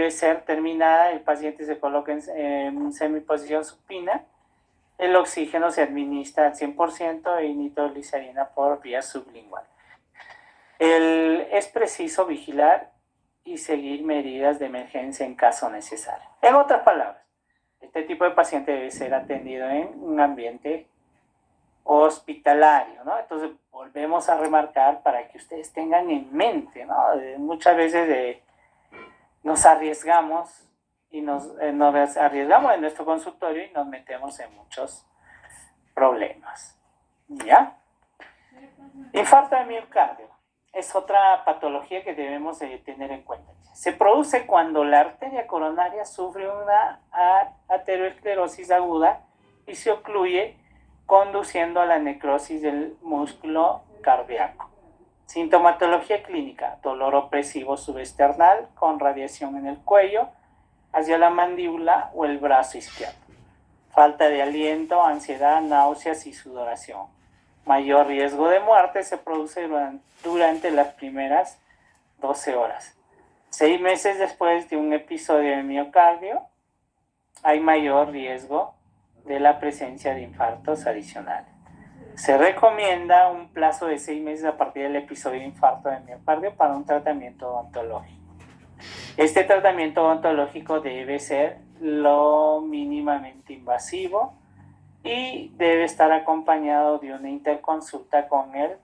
ser terminada, el paciente se coloca en semiposición supina, el oxígeno se administra al 100% y nitroglicerina por vía sublingual. Es preciso vigilar y seguir medidas de emergencia en caso necesario. En otras palabras, este tipo de paciente debe ser atendido en un ambiente hospitalario, ¿no? Entonces, volvemos a remarcar para que ustedes tengan en mente, ¿no? Muchas veces nos arriesgamos nos arriesgamos en nuestro consultorio y nos metemos en muchos problemas. ¿Ya? Infarto de miocardio es otra patología que debemos tener en cuenta. Se produce cuando la arteria coronaria sufre una aterosclerosis aguda y se ocluye, conduciendo a la necrosis del músculo cardíaco. Sintomatología clínica: dolor opresivo subesternal con radiación en el cuello, hacia la mandíbula o el brazo izquierdo. Falta de aliento, ansiedad, náuseas y sudoración. Mayor riesgo de muerte se produce durante las primeras 12 horas. 6 meses después de un episodio de miocardio, hay mayor riesgo de la presencia de infartos adicionales. Se recomienda un plazo de 6 meses a partir del episodio de infarto de miocardio para un tratamiento odontológico. Este tratamiento odontológico debe ser lo mínimamente invasivo y debe estar acompañado de una interconsulta con el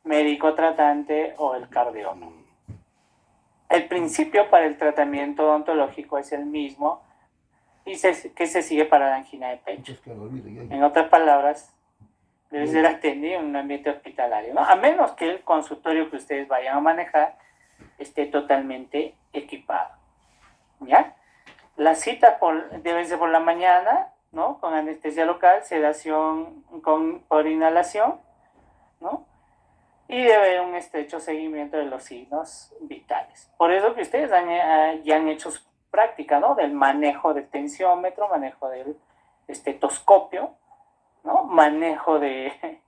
médico tratante o el cardiólogo. El principio para el tratamiento odontológico es el mismo que se sigue para la angina de pecho. En otras palabras, debe ser atendido en un ambiente hospitalario, ¿no? A menos que el consultorio que ustedes vayan a manejar esté totalmente equipado. ¿Ya? Las citas deben ser por la mañana, ¿no?, con anestesia local, sedación por inhalación, ¿no?, y debe haber un estrecho seguimiento de los signos vitales. Por eso que ustedes ya han hecho su práctica, ¿no?, del manejo del tensiómetro, manejo del estetoscopio, ¿no?, manejo de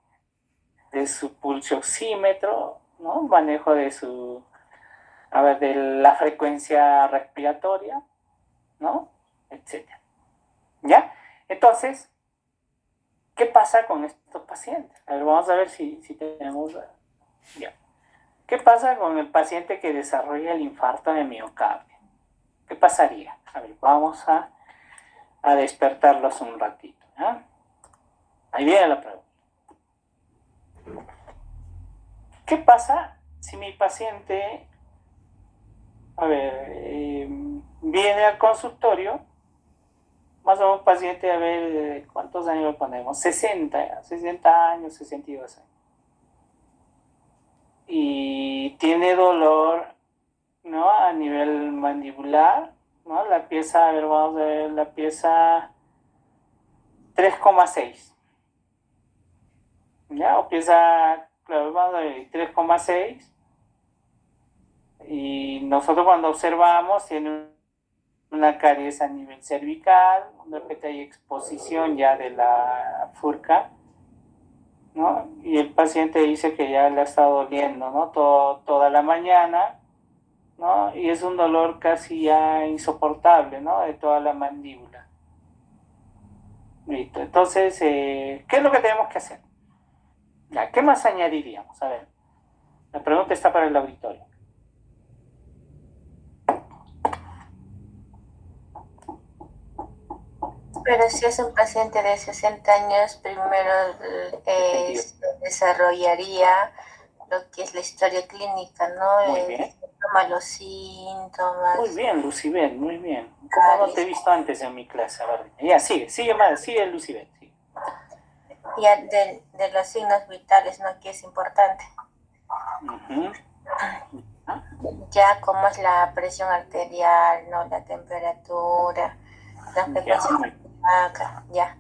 su pulsioxímetro, ¿no?, manejo de la frecuencia respiratoria, ¿no?, etcétera. ¿Ya? Entonces, ¿qué pasa con estos pacientes? A ver, vamos a ver si tenemos... Ya. ¿Qué pasa con el paciente que desarrolla el infarto de miocardio? ¿Qué pasaría? A ver, vamos a despertarlos un ratito. ¿Ya? Ahí viene la pregunta. ¿Qué pasa si mi paciente, viene al consultorio, más o menos paciente, a ver, ¿cuántos años le ponemos? 60 años, 62 años. Y tiene dolor, ¿no?, a nivel mandibular, ¿no? La pieza, a ver, vamos a ver, la pieza 3,6. ¿Ya? O pieza, claro, vamos a ver, 3,6. Y nosotros cuando observamos tiene una caries a nivel cervical, de repente hay exposición ya de la furca ¿no? Y el paciente dice que ya le ha estado doliendo, ¿no? Toda la mañana, ¿no? Y es un dolor casi ya insoportable, ¿no? De toda la mandíbula. Listo. Entonces, ¿qué es lo que tenemos que hacer? Ya, ¿qué más añadiríamos? A ver, la pregunta está para el auditorio. Pero si es un paciente de 60 años, primero se desarrollaría lo que es la historia clínica, ¿no? Muy bien. Toma los síntomas. Muy bien, Lucibel, muy bien. ¿Cómo no te he visto antes en mi clase? A ver, ya, sigue, Lucibel. Sigue. Ya de los signos vitales, ¿no? Que es importante. Uh-huh. Ya como es la presión arterial, ¿no? La temperatura, la frecuencia cardíaca, ya.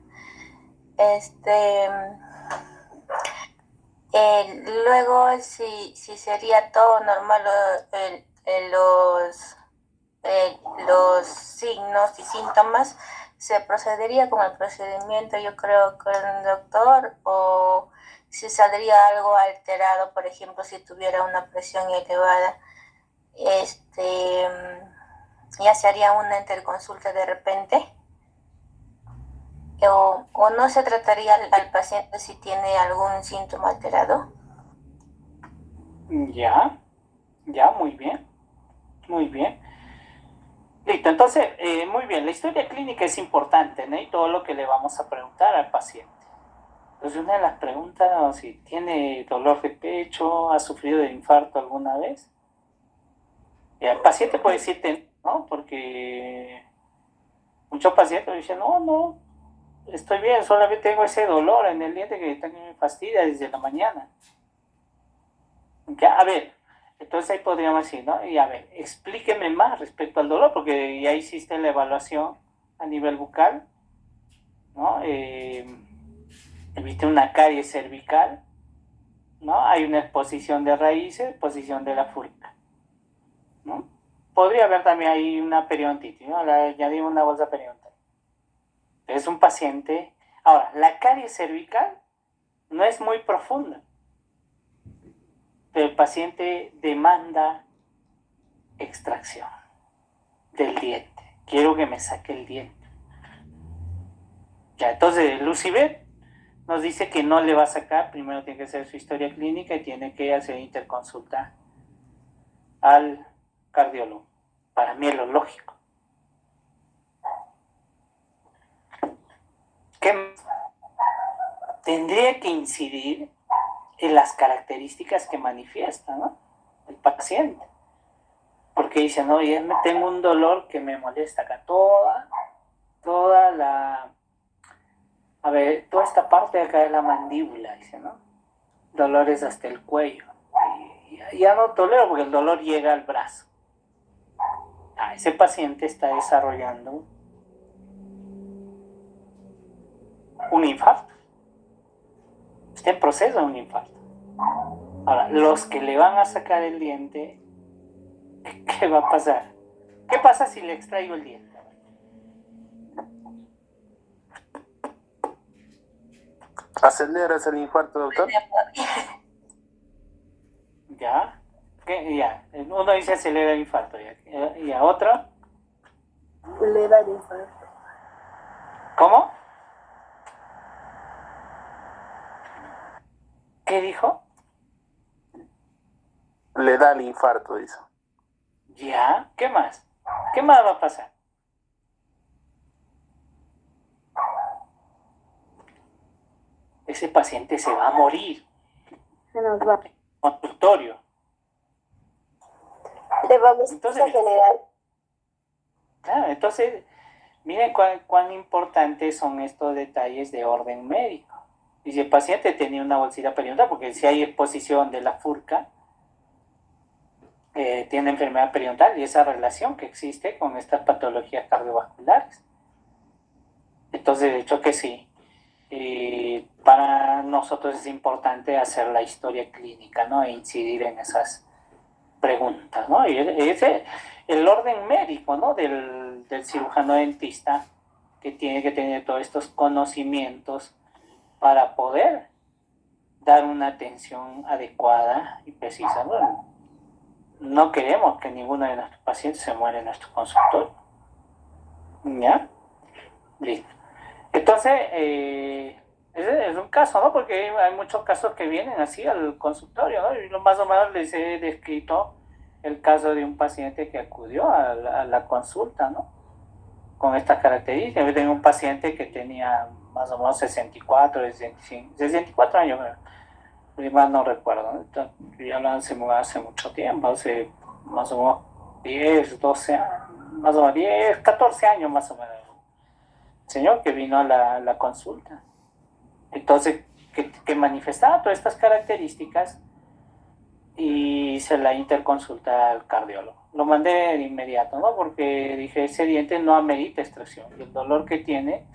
Luego, si sería todo normal los signos y síntomas, se procedería con el procedimiento, yo creo, con el doctor, o si saldría algo alterado, por ejemplo, si tuviera una presión elevada, ya se haría una interconsulta de repente. O no se trataría al paciente si tiene algún síntoma alterado. Ya, muy bien, muy bien. Listo, entonces, muy bien, la historia clínica es importante, ¿no? Y todo lo que le vamos a preguntar al paciente. Entonces, una de las preguntas, ¿no? Si tiene dolor de pecho, ha sufrido de infarto alguna vez. El paciente puede decirte, ¿no? Porque muchos pacientes dicen, no, estoy bien, solamente tengo ese dolor en el diente que me fastidia desde la mañana. Ya, a ver, entonces ahí podríamos decir, ¿no? Y a ver, explíqueme más respecto al dolor, porque ya hiciste la evaluación a nivel bucal, ¿no? Viste una caries cervical, ¿no? Hay una exposición de raíces, exposición de la fúrica, ¿no? Podría haber también ahí una periodontitis, ¿no? Le añadimos una bolsa periodontal. Es un paciente. Ahora, la caries cervical no es muy profunda, pero el paciente demanda extracción del diente. Quiero que me saque el diente. Ya, entonces Lucibel nos dice que no le va a sacar, primero tiene que hacer su historia clínica y tiene que hacer interconsulta al cardiólogo. Para mí es lo lógico. ¿Qué tendría que incidir en las características que manifiesta, ¿no? El paciente? Porque dice, no, ya tengo un dolor que me molesta acá, toda la, a ver, toda esta parte de acá de la mandíbula, dice, ¿no? Dolores hasta el cuello. Y ya no tolero porque el dolor llega al brazo. Ese paciente está desarrollando un infarto. Está en proceso de un infarto. Ahora, los que le van a sacar el diente, ¿qué va a pasar? ¿Qué pasa si le extraigo el diente? ¿Aceleras el infarto, doctor? Ya, ya. Uno dice acelera el infarto, y a otro. Le da el infarto. ¿Cómo? ¿Qué dijo? Le da el infarto, dice. Ya, ¿qué más? ¿Qué más va a pasar? Ese paciente se va a morir. Se nos va. Consultorio. Le vamos a generar. Claro, entonces, miren cuán importantes son estos detalles de orden médico. Y si el paciente tenía una bolsita periodontal, porque si hay exposición de la furca, tiene enfermedad periodontal y esa relación que existe con estas patologías cardiovasculares. Entonces, de hecho que sí. Para nosotros es importante hacer la historia clínica, ¿no? E incidir en esas preguntas, ¿no? Y ese el orden médico, ¿no? Del cirujano dentista, que tiene que tener todos estos conocimientos para poder dar una atención adecuada y precisa. Bueno, no queremos que ninguno de nuestros pacientes se muera en nuestro consultorio. ¿Ya? Listo. Entonces, ese es un caso, ¿no? Porque hay muchos casos que vienen así al consultorio, ¿no? Y lo más o menos les he descrito el caso de un paciente que acudió a la consulta, ¿no? Con estas características. Yo tenía un paciente que tenía más o menos 64, 65, 64 años, pero más no recuerdo, ¿no? Entonces, ya lo hace mucho tiempo, hace más o menos 10, 12 años, más o menos 10, 14 años más o menos. Señor que vino a la consulta. Entonces, que manifestaba todas estas características y se la interconsulta al cardiólogo. Lo mandé de inmediato, ¿no? Porque dije, ese diente no amerita extracción. Y el dolor que tiene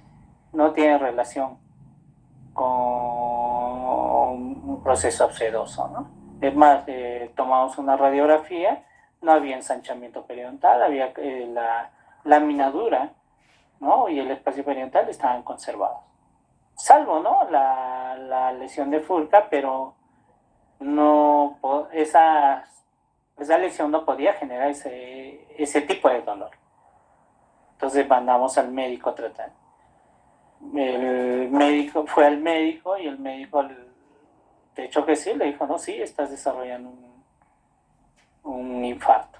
no tiene relación con un proceso abscedoso, ¿no? Es más, tomamos una radiografía, no había ensanchamiento periodontal, había la laminadura, ¿no? Y el espacio periodontal estaban conservados. Salvo, ¿no? La lesión de Furca, pero no, esa lesión no podía generar ese tipo de dolor. Entonces mandamos al médico a tratar. El médico fue al médico y el médico, de hecho que sí, le dijo, no, sí, estás desarrollando un infarto.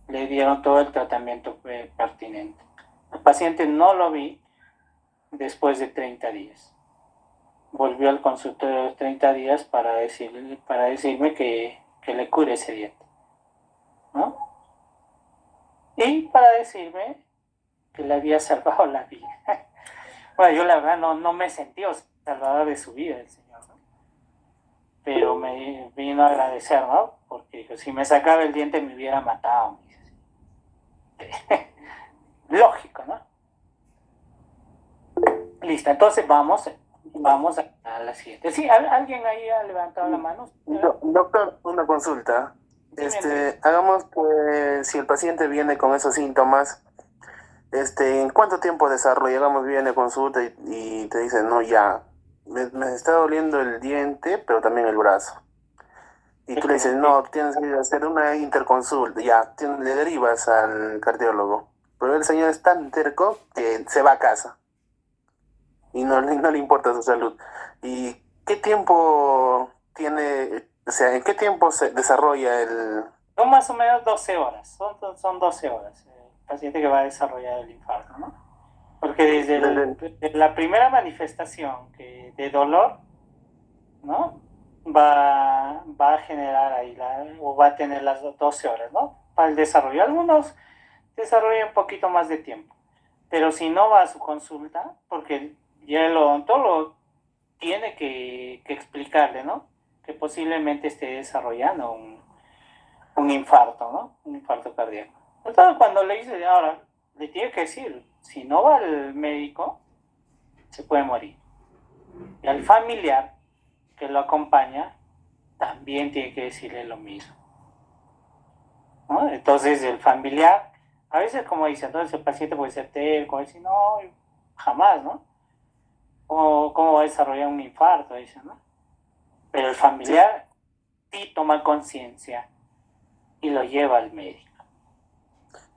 Le dieron todo el tratamiento pertinente. El paciente no lo vi después de 30 días. Volvió al consultorio de los 30 días para decirme que le cure ese diente, ¿no? Y para decirme que le había salvado la vida. Bueno, yo la verdad no me sentí salvador de su vida el señor, ¿no? Pero me vino a agradecer, ¿no? Porque dijo, si me sacaba el diente me hubiera matado. Lógico, ¿no? Listo, entonces vamos a la siguiente. Sí, ¿alguien ahí ha levantado la mano? Doctor, una consulta. Hagamos que si el paciente viene con esos síntomas, ¿en cuánto tiempo desarrolla? Hagamos, viene a consulta y te dicen, no, ya, me está doliendo el diente, pero también el brazo. Y tú le dices, no, tienes que hacer una interconsulta, ya, le derivas al cardiólogo. Pero el señor es tan terco que se va a casa y no le importa su salud. ¿Y qué tiempo tiene, o sea, en qué tiempo se desarrolla el...? Son más o menos 12 horas, son 12 horas el paciente que va a desarrollar el infarto, ¿no? Porque desde la primera manifestación de dolor, ¿no? Va a generar ahí, o va a tener las 12 horas, ¿no? Para el desarrollo. Algunos desarrollan un poquito más de tiempo, pero si no va a su consulta, porque ya el odontólogo tiene que explicarle, ¿no? Que posiblemente esté desarrollando un infarto, ¿no? Un infarto cardíaco. Entonces, cuando le dice, ahora, le tiene que decir, si no va al médico, se puede morir. Y al familiar que lo acompaña, también tiene que decirle lo mismo, ¿no? Entonces, el familiar, a veces, como dice, entonces el paciente puede ser terco, decir, no, jamás, ¿no? ¿Cómo va a desarrollar un infarto? Dice, ¿no? Pero el familiar sí toma conciencia y lo lleva al médico.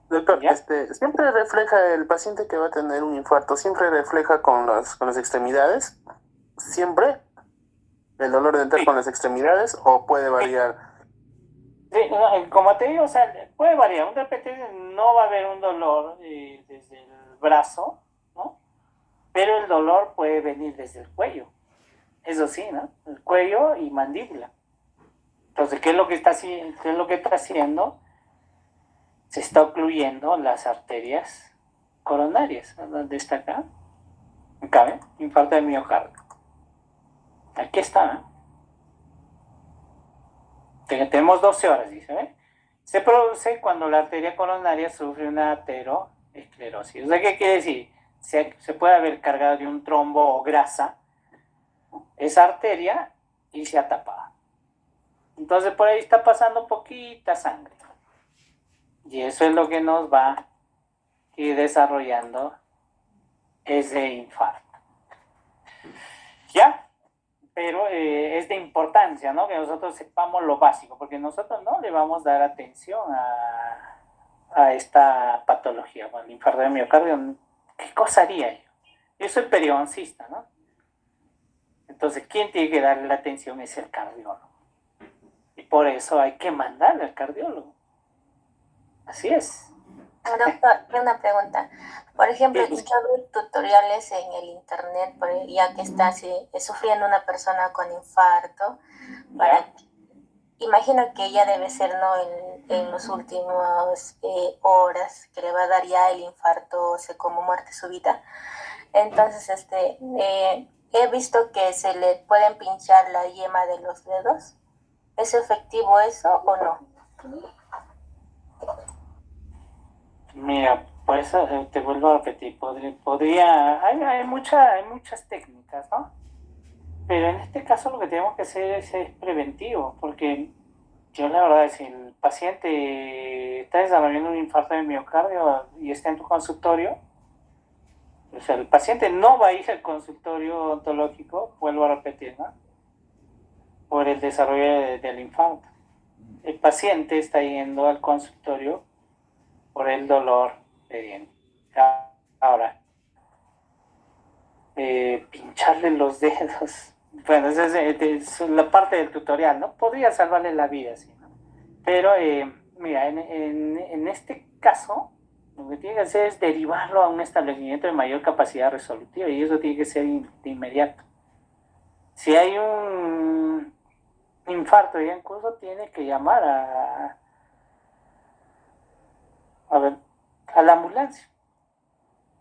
Doctor, ¿Ya? siempre refleja el paciente que va a tener un infarto, siempre refleja con las extremidades, siempre el dolor dental con las extremidades, o puede variar. Sí, como te digo, o sea, puede variar. De repente no va a haber un dolor desde el brazo, ¿no? Pero el dolor puede venir desde el cuello. Eso sí, ¿no? El cuello y mandíbula. Entonces, ¿qué es lo que está haciendo? Se está ocluyendo las arterias coronarias. ¿Dónde está acá? Acá, ¿ven? Infarto de miocardio. Aquí está, Tenemos 12 horas, dice, ¿eh? Se produce cuando la arteria coronaria sufre una ateroesclerosis. O sea, ¿qué quiere decir? Se puede haber cargado de un trombo o grasa esa arteria y se ha tapado. Entonces, por ahí está pasando poquita sangre. Y eso es lo que nos va a ir desarrollando ese infarto. ¿Ya? pero es de importancia, ¿no? Que nosotros sepamos lo básico, porque nosotros no le vamos a dar atención a esta patología, bueno, el infarto de miocardio. ¿Qué cosa haría yo? Yo soy periodoncista, ¿no? Entonces, ¿quién tiene que darle la atención? Es el cardiólogo. Y por eso hay que mandarle al cardiólogo. Así es. Doctor, una pregunta. Por ejemplo, Sí. yo veo tutoriales en el internet, ya que está sufriendo una persona con infarto, para ¿Ya? imagino que ya debe ser, ¿no? En los últimos horas que le va a dar ya el infarto, o sea, como muerte súbita. Entonces, he visto que se le pueden pinchar la yema de los dedos. ¿Es efectivo eso o no? Mira, por eso te vuelvo a repetir, hay muchas técnicas, ¿no? Pero en este caso lo que tenemos que hacer es preventivo, porque yo la verdad, si el paciente está desarrollando un infarto de miocardio y está en tu consultorio, o sea, el paciente no va a ir al consultorio odontológico, vuelvo a repetir, ¿no? Por el desarrollo del infarto. El paciente está yendo al consultorio por el dolor de diente. Ahora, pincharle los dedos. Bueno, esa es la parte del tutorial, ¿no? Podría salvarle la vida, sí, ¿no? Pero, mira, en este caso, lo que tiene que hacer es derivarlo a un establecimiento de mayor capacidad resolutiva y eso tiene que ser de inmediato. Si hay un infarto ya en curso, tiene que llamar a la ambulancia.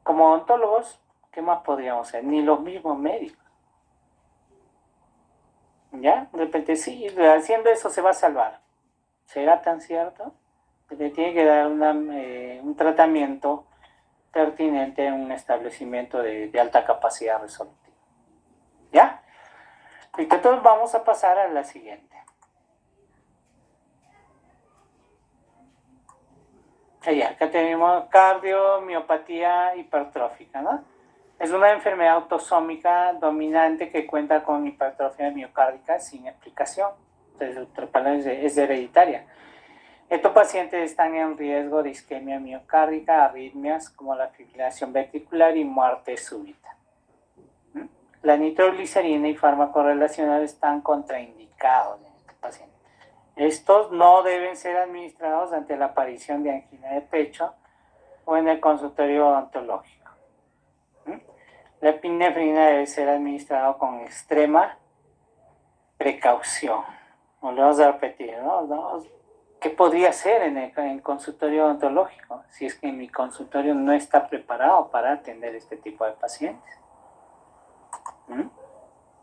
Como odontólogos, ¿qué más podríamos hacer? Ni los mismos médicos. ¿Ya? De repente, sí, haciendo eso se va a salvar. ¿Será tan cierto? Le tiene que dar un tratamiento pertinente en un establecimiento de alta capacidad resolutiva. ¿Ya? Y entonces vamos a pasar a la siguiente. Acá tenemos cardiomiopatía hipertrófica, ¿no? Es una enfermedad autosómica dominante que cuenta con hipertrofia miocárdica sin explicación. Entonces, es hereditaria. Estos pacientes están en riesgo de isquemia miocárdica, arritmias como la fibrilación ventricular y muerte súbita. La nitroglicerina y fármacos relacionados están contraindicados en este paciente. Estos no deben ser administrados ante la aparición de angina de pecho o en el consultorio odontológico. La epinefrina debe ser administrada con extrema precaución. Volvemos a repetir, ¿no? ¿Qué podría hacer en el consultorio odontológico si es que mi consultorio no está preparado para atender este tipo de pacientes?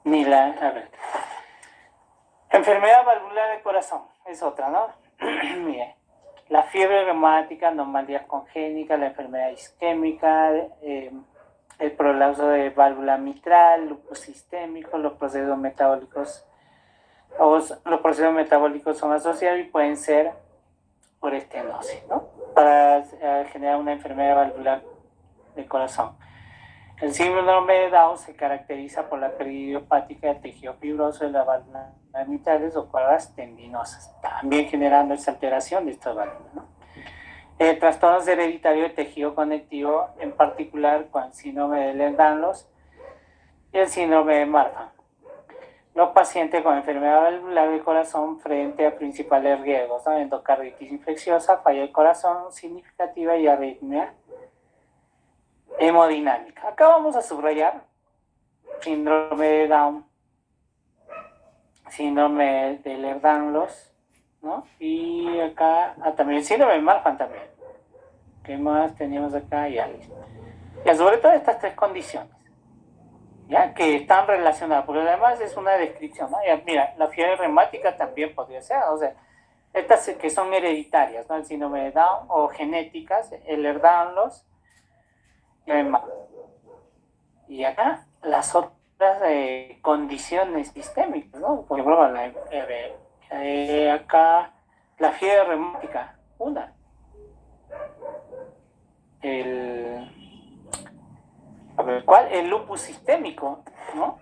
A ver. Enfermedad valvular del corazón es otra, ¿no? Mire, la fiebre reumática, anomalías congénitas, la enfermedad isquémica, el prolapso de válvula mitral, lupus sistémico, los procesos metabólicos son asociados y pueden ser por estenosis, ¿no? Para generar una enfermedad valvular del corazón. El síndrome de Down se caracteriza por la pérdida idiopática del tejido fibroso de las válvulas mitrales o cuerdas tendinosas, también generando esa alteración de estas válvulas, ¿no? Trastornos hereditarios de tejido conectivo, en particular con el síndrome de Ehlers-Danlos y el síndrome de Marfan. Los pacientes con enfermedad valvular del corazón frente a principales riesgos, ¿no? Endocarditis infecciosa, falla del corazón significativa y arritmia hemodinámica. Acá vamos a subrayar síndrome de Down, síndrome de Ehlers-Danlos, ¿no? Y acá también síndrome de Marfan también. ¿Qué más teníamos acá? Ya sobre todo estas tres condiciones, ya que están relacionadas, porque además es una descripción, ¿no? Ya, mira, la fiebre reumática también podría ser, o sea, estas que son hereditarias, ¿no? El síndrome de Down o genéticas, el Ehlers-Danlos y acá las otras condiciones sistémicas, ¿no? Por ejemplo, acá la fiebre reumática, ¿cuál? El lupus sistémico, ¿no?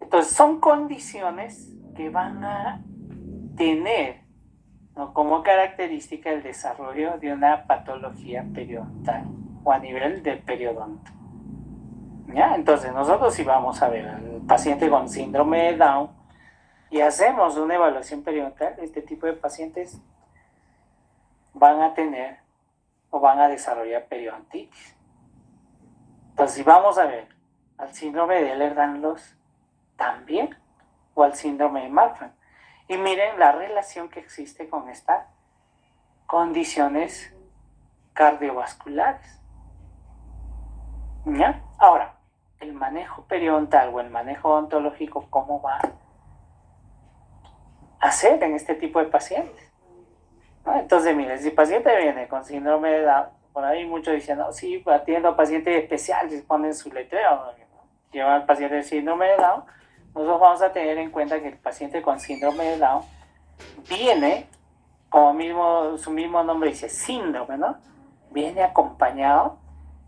Entonces son condiciones que van a tener, ¿no?, como característica el desarrollo de una patología periodontal o a nivel del periodonto. ¿Ya? Entonces nosotros si vamos a ver al paciente con síndrome de Down y hacemos una evaluación periodontal, este tipo de pacientes van a tener o van a desarrollar periodontitis. Entonces si vamos a ver al síndrome de Ehlers-Danlos también, o al síndrome de Marfan. Y miren la relación que existe con estas condiciones cardiovasculares. ¿Ya? Ahora, el manejo periodontal o el manejo odontológico, ¿cómo va a hacer en este tipo de pacientes? ¿No? Entonces, miren, si el paciente viene con síndrome de Down, por ahí muchos dicen, no, sí, atiendo a pacientes especiales, ponen su letrero, ¿no? Llevan al paciente de síndrome de Down. Nosotros vamos a tener en cuenta que el paciente con síndrome de Down viene, como su mismo nombre dice, síndrome, ¿no? Viene acompañado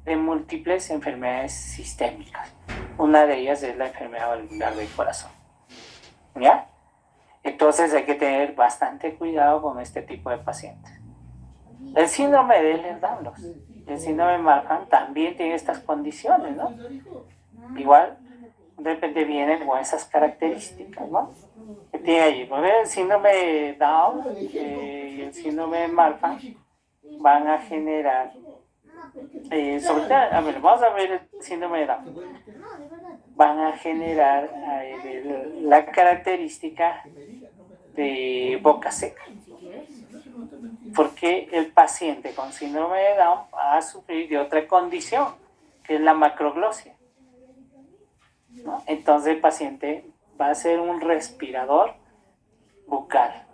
de múltiples enfermedades sistémicas. Una de ellas es la enfermedad valvular del corazón. ¿Ya? Entonces hay que tener bastante cuidado con este tipo de pacientes. El síndrome de Ehlers-Danlos, el síndrome de Marfan también tiene estas condiciones, ¿no? Igual, de repente vienen con esas características, ¿no? Que tiene allí. El síndrome de Down y el síndrome de Marfan van a generar, sobre todo, a ver, vamos a ver el síndrome de Down. Van a generar la característica de boca seca. Porque el paciente con síndrome de Down va a sufrir de otra condición, que es la macroglosia, ¿no? Entonces el paciente va a ser un respirador bucal,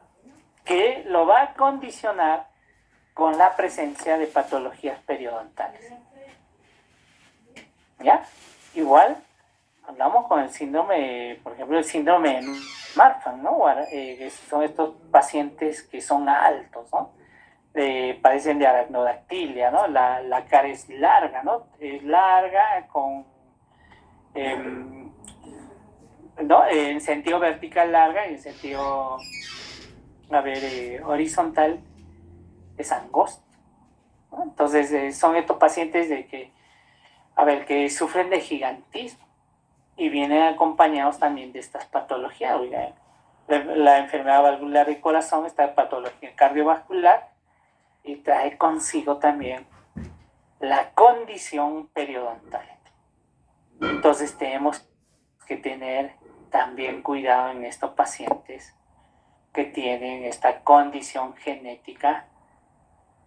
que lo va a condicionar con la presencia de patologías periodontales. ¿Ya? Igual, hablamos con el síndrome, por ejemplo, el síndrome de Marfan, ¿no? Son estos pacientes que son altos, ¿no? Padecen de aracnodactilia, ¿no? La cara es larga, ¿no? Es larga con... ¿no? En sentido vertical larga y en sentido, horizontal es angosto, ¿no? Entonces son estos pacientes que sufren de gigantismo y vienen acompañados también de estas patologías. La enfermedad valvular del corazón, esta patología cardiovascular, y trae consigo también la condición periodontal. Entonces tenemos que tener también cuidado en estos pacientes que tienen esta condición genética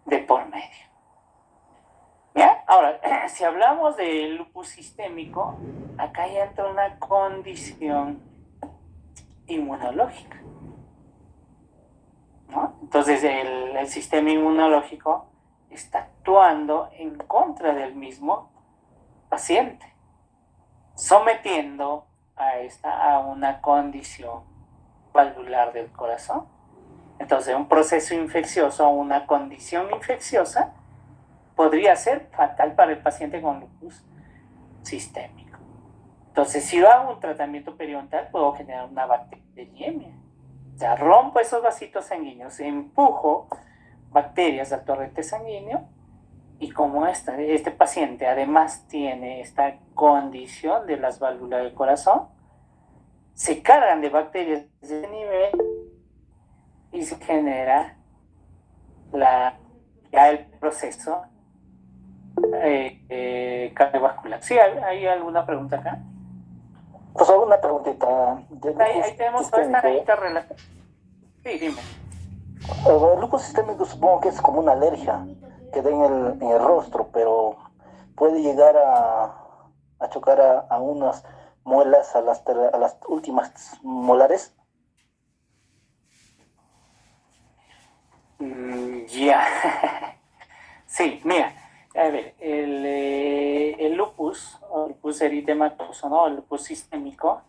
de por medio. ¿Ya? Ahora, si hablamos del lupus sistémico, acá ya entra una condición inmunológica, ¿no? Entonces el sistema inmunológico está actuando en contra del mismo paciente, sometiendo a una condición valvular del corazón. Entonces un proceso infeccioso o una condición infecciosa podría ser fatal para el paciente con lupus sistémico. Entonces, si yo hago un tratamiento periodontal, puedo generar una bacteriemia. O sea, rompo esos vasitos sanguíneos, empujo bacterias al torrente sanguíneo, y como este paciente además tiene esta condición de las válvulas del corazón, se cargan de bacterias de ese nivel y se genera ya el proceso cardiovascular. ¿Sí? ¿Hay alguna pregunta acá? Pues alguna preguntita. Ahí tenemos toda esta interrelación. Sí, dime. El lupus sistémico supongo que es como una alergia que da en el rostro, pero puede llegar a chocar a unas muelas, a las últimas molares. Ya. Sí, mira, a ver, el lupus, o lupus eritematoso, ¿no? El lupus sistémico,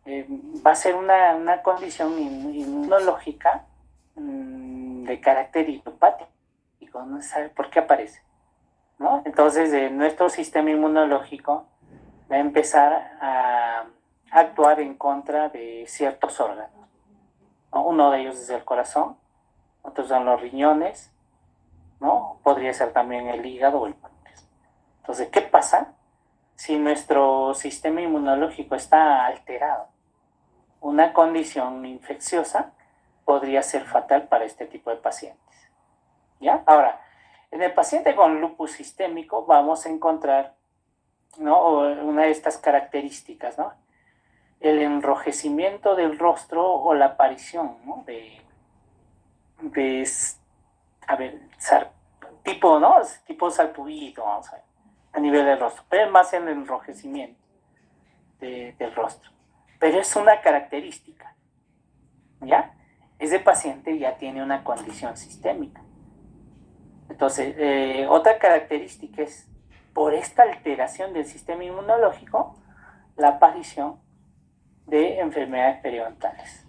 va a ser una condición inmunológica de carácter idiopático, no se sabe por qué aparece, ¿no? Entonces nuestro sistema inmunológico va a empezar a actuar en contra de ciertos órganos, ¿no? Uno de ellos es el corazón, otros son los riñones, ¿no? Podría ser también el hígado o el páncreas. Entonces, ¿qué pasa si nuestro sistema inmunológico está alterado? Una condición infecciosa podría ser fatal para este tipo de pacientes, ¿ya? Ahora, en el paciente con lupus sistémico vamos a encontrar, ¿no?, una de estas características, ¿no? El enrojecimiento del rostro o la aparición, ¿no?, de a ver, tipo, ¿no?, tipo salpullido, vamos a ver, a nivel del rostro, pero más el enrojecimiento del rostro. Pero es una característica, ¿ya? Ese paciente ya tiene una condición sistémica. Entonces, otra característica es, por esta alteración del sistema inmunológico, la aparición de enfermedades periodontales.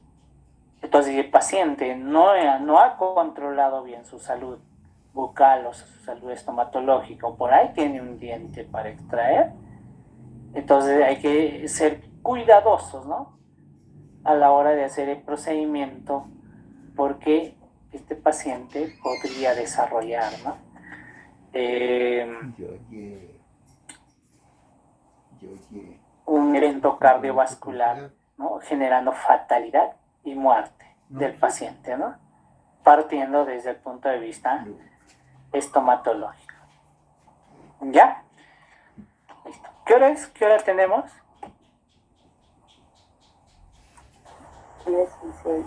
Entonces, si el paciente no ha controlado bien su salud bucal o su salud estomatológica, o por ahí tiene un diente para extraer, entonces hay que ser cuidadosos, ¿no?, a la hora de hacer el procedimiento, porque este paciente podría desarrollar, ¿no?, un evento cardiovascular, ¿no?, generando fatalidad y muerte del paciente, ¿no?, partiendo desde el punto de vista estomatológico. ¿Ya? Listo. ¿Qué hora es? ¿Qué hora tenemos? 16.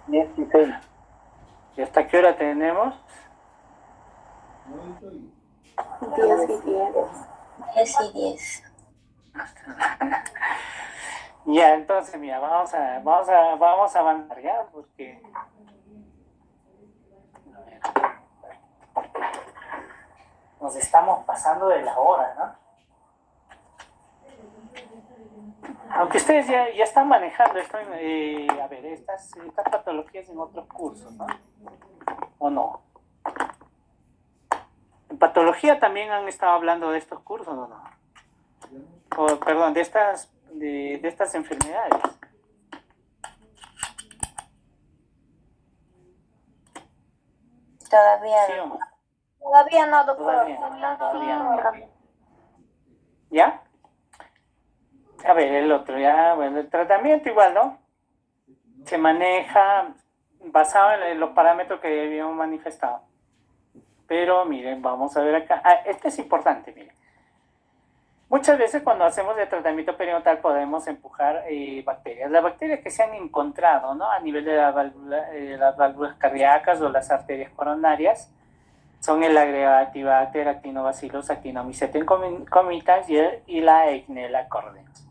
16. ¿Y hasta qué hora tenemos? 10 y 10. 10 y 10. Ya, entonces, mira, vamos a avanzar ya, porque nos estamos pasando de la hora, ¿no? Aunque ustedes ya están manejando esto, a ver, estas patologías en otros cursos, ¿no? ¿O no? En patología también han estado hablando de estos cursos, ¿o no? O, perdón, de estas enfermedades. Todavía ¿Sí no. o no? Todavía no, doctor. Todavía no. ¿Ya? A ver, el otro, ya, bueno, el tratamiento igual, ¿no? Se maneja basado en los parámetros que habíamos manifestado. Pero miren, vamos a ver acá. Este es importante, miren. Muchas veces cuando hacemos el tratamiento periodontal podemos empujar bacterias. Las bacterias que se han encontrado, ¿no?, a nivel de las válvulas cardíacas o las arterias coronarias son el Agrobacter, Actinobacillus, Actinomycetum comitans y la Eignella cordens.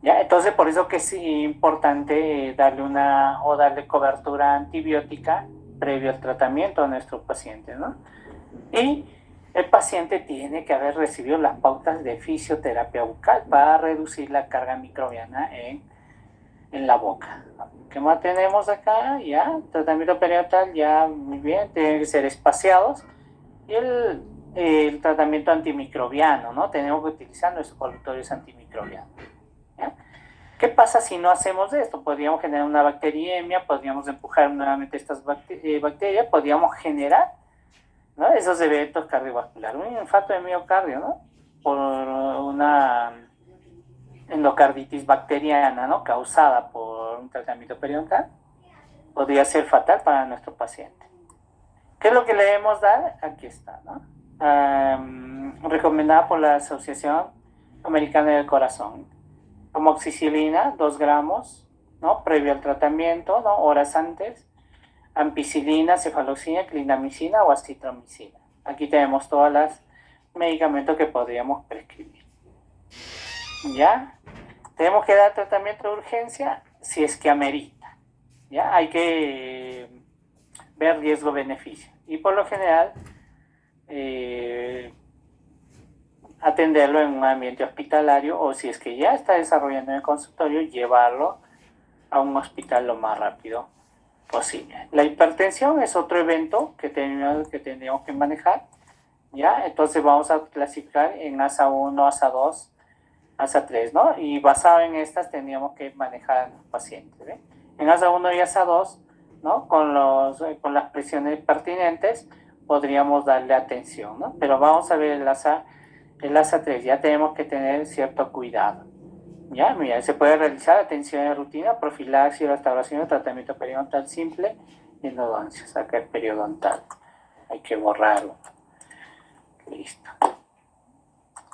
¿Ya? Entonces, por eso que es importante darle cobertura antibiótica previo al tratamiento a nuestros pacientes, ¿no? Y el paciente tiene que haber recibido las pautas de fisioterapia bucal para reducir la carga microbiana en la boca. ¿Qué más tenemos acá? Ya, tratamiento periodontal, ya, muy bien, tienen que ser espaciados. Y el tratamiento antimicrobiano, ¿no? Tenemos que utilizar nuestros colutorios antimicrobianos. ¿Ya? ¿Qué pasa si no hacemos esto? Podríamos generar una bacteriemia, podríamos empujar nuevamente estas bacterias, podríamos generar, ¿no?, esos eventos cardiovasculares, un infarto de miocardio, ¿no?, por una endocarditis bacteriana, ¿no?, causada por un tratamiento periodontal, podría ser fatal para nuestro paciente. ¿Qué es lo que le debemos dar? Aquí está, ¿no? Recomendada por la Asociación Americana del Corazón. Amoxicilina, 2 gramos, ¿no?, previo al tratamiento, ¿no?, horas antes. Ampicilina, cefaloxina, clindamicina o acitromicina. Aquí tenemos todos los medicamentos que podríamos prescribir. ¿Ya? Tenemos que dar tratamiento de urgencia si es que amerita. ¿Ya? Hay que ver riesgo-beneficio. Y por lo general, atenderlo en un ambiente hospitalario, o si es que ya está desarrollando en el consultorio, llevarlo a un hospital lo más rápido posible. La hipertensión es otro evento que tendríamos que manejar, ¿ya? Entonces vamos a clasificar en ASA 1, ASA 2 ASA 3, ¿no? Y basado en estas teníamos que manejar a los pacientes, ¿ve? En ASA 1 y ASA 2, ¿no? Con las presiones pertinentes podríamos darle atención, ¿no? Pero vamos a ver el ASA 3, ya tenemos que tener cierto cuidado. Ya, mira, se puede realizar atención de rutina, profilaxis, restauración, tratamiento periodontal simple y endodoncia, saca el periodontal. Hay que borrarlo. Listo.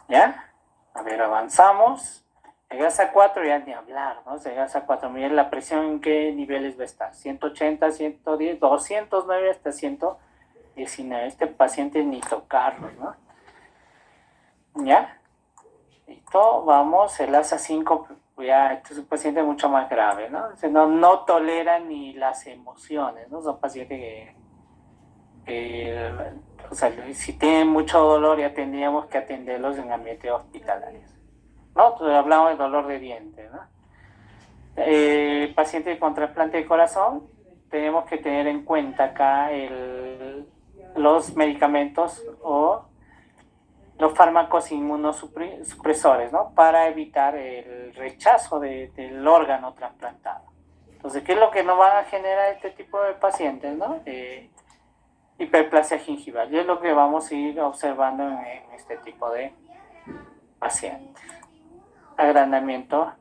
¿Ya? A ver, avanzamos. Llegas a 4, ya ni hablar, ¿no? Llegas a 4, miren la presión en qué niveles va a estar. 180, 110, 209 hasta 119. Este paciente ni tocarlo, ¿no? ¿Ya? Listo, vamos, el ASA 5, ya, este es un paciente mucho más grave, ¿no? No tolera ni las emociones, ¿no? Son pacientes o sea, si tienen mucho dolor ya tendríamos que atenderlos en ambientes hospitalarios, ¿no? Entonces hablamos de dolor de dientes, ¿no? Paciente con trasplante de corazón, tenemos que tener en cuenta acá los medicamentos o los fármacos inmunosupresores, ¿no? Para evitar el rechazo del órgano trasplantado. Entonces, ¿qué es lo que nos van a generar este tipo de pacientes, ¿no? Hiperplasia gingival. Y es lo que vamos a ir observando en este tipo de pacientes. Agrandamiento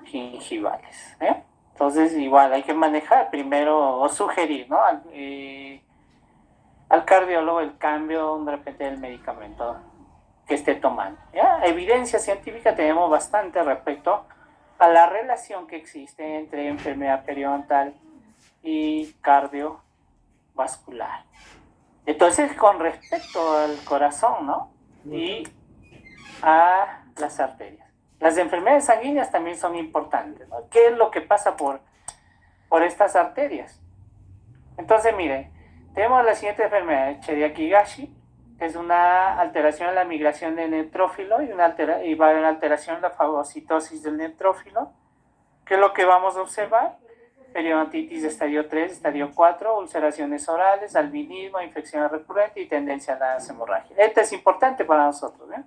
gingivales, ¿eh? Entonces, igual hay que manejar primero o sugerir, ¿no? Al cardiólogo el cambio de repente del medicamento que esté tomando. ¿Ya? Evidencia científica tenemos bastante respecto a la relación que existe entre enfermedad periodontal y cardiovascular. Entonces, con respecto al corazón, ¿no? Y a las arterias. Las enfermedades sanguíneas también son importantes, ¿no? ¿Qué es lo que pasa por estas arterias? Entonces, miren, tenemos la siguiente enfermedad, Chiari-Higashi, que es una alteración en la migración del neutrófilo y va a haber una alteración en la fagocitosis del neutrófilo. ¿Qué es lo que vamos a observar? Periodontitis de estadio 3, estadio 4, ulceraciones orales, albinismo, infección recurrente y tendencia a las hemorragias. Esto es importante para nosotros, ¿eh?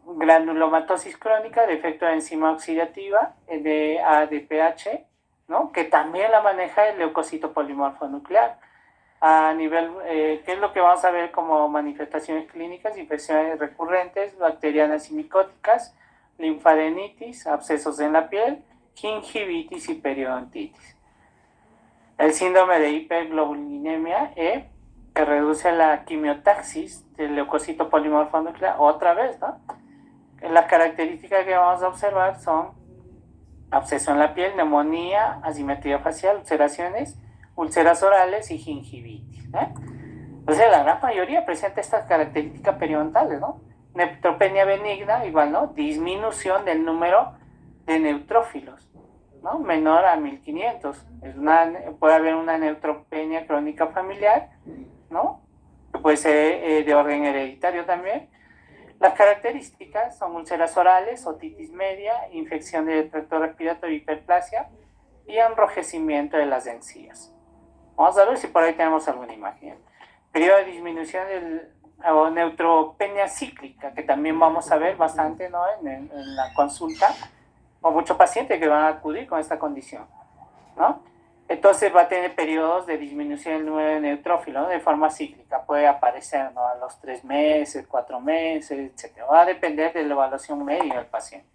Granulomatosis crónica, defecto de enzima oxidativa, de ADPH, ¿no? Que también la maneja el leucocito polimorfo nuclear. A nivel, ¿qué es lo que vamos a ver como manifestaciones clínicas? Infecciones recurrentes, bacterianas y micóticas, linfadenitis, abscesos en la piel, gingivitis y periodontitis. El síndrome de hiperglobulinemia E, que reduce la quimiotaxis del leucocito polimorfo nuclear, otra vez, ¿no? Las características que vamos a observar son absceso en la piel, neumonía, asimetría facial, ulceraciones, úlceras orales y gingivitis, ¿eh? Entonces la gran mayoría presenta estas características periodontales, ¿no? Neutropenia benigna, igual, ¿no? Disminución del número de neutrófilos, ¿no? Menor a 1500. Puede haber una neutropenia crónica familiar, ¿no? Que puede ser de orden hereditario también. Las características son úlceras orales, otitis media, infección del tracto respiratorio, hiperplasia y enrojecimiento de las encías. Vamos a ver si por ahí tenemos alguna imagen. Periodo de disminución o neutropenia cíclica, que también vamos a ver bastante, ¿no? en la consulta, o muchos pacientes que van a acudir con esta condición, ¿no? Entonces va a tener periodos de disminución del número de neutrófilos, ¿no? De forma cíclica. Puede aparecer, ¿no? A los 3 meses, 4 meses, etc. Va a depender de la evaluación médica del paciente.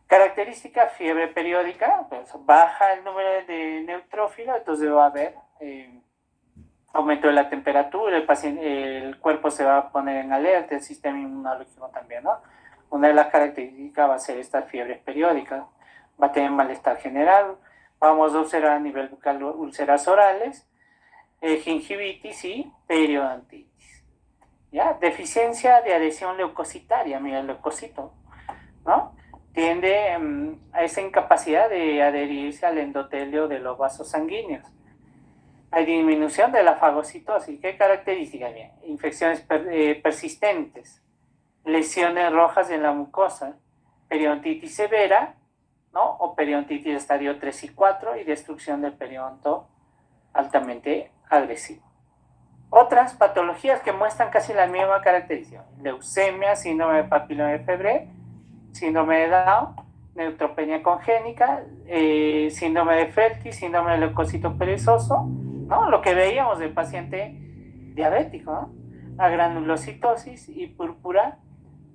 Característica, fiebre periódica, pues baja el número de neutrófilos, entonces va a haber aumento de la temperatura, el cuerpo se va a poner en alerta, el sistema inmunológico también, ¿no? Una de las características va a ser esta fiebre periódica, va a tener malestar general, vamos a observar a nivel bucal úlceras orales, gingivitis y periodontitis. ¿Ya? Deficiencia de adhesión leucocitaria, mira el leucocito, ¿no? Tiende a esa incapacidad de adherirse al endotelio de los vasos sanguíneos. Hay disminución de la fagocitosis. ¿Qué características? Bien, infecciones persistentes, lesiones rojas en la mucosa, periodontitis severa, ¿no? O periodontitis de estadio 3 y 4 y destrucción del periodonto altamente agresivo. Otras patologías que muestran casi la misma característica: leucemia, síndrome de papiloma de Febrer, síndrome de Down, neutropenia congénica, síndrome de Felty, síndrome de leucocito perezoso, ¿no? Lo que veíamos del paciente diabético, ¿no? Agranulocitosis y púrpura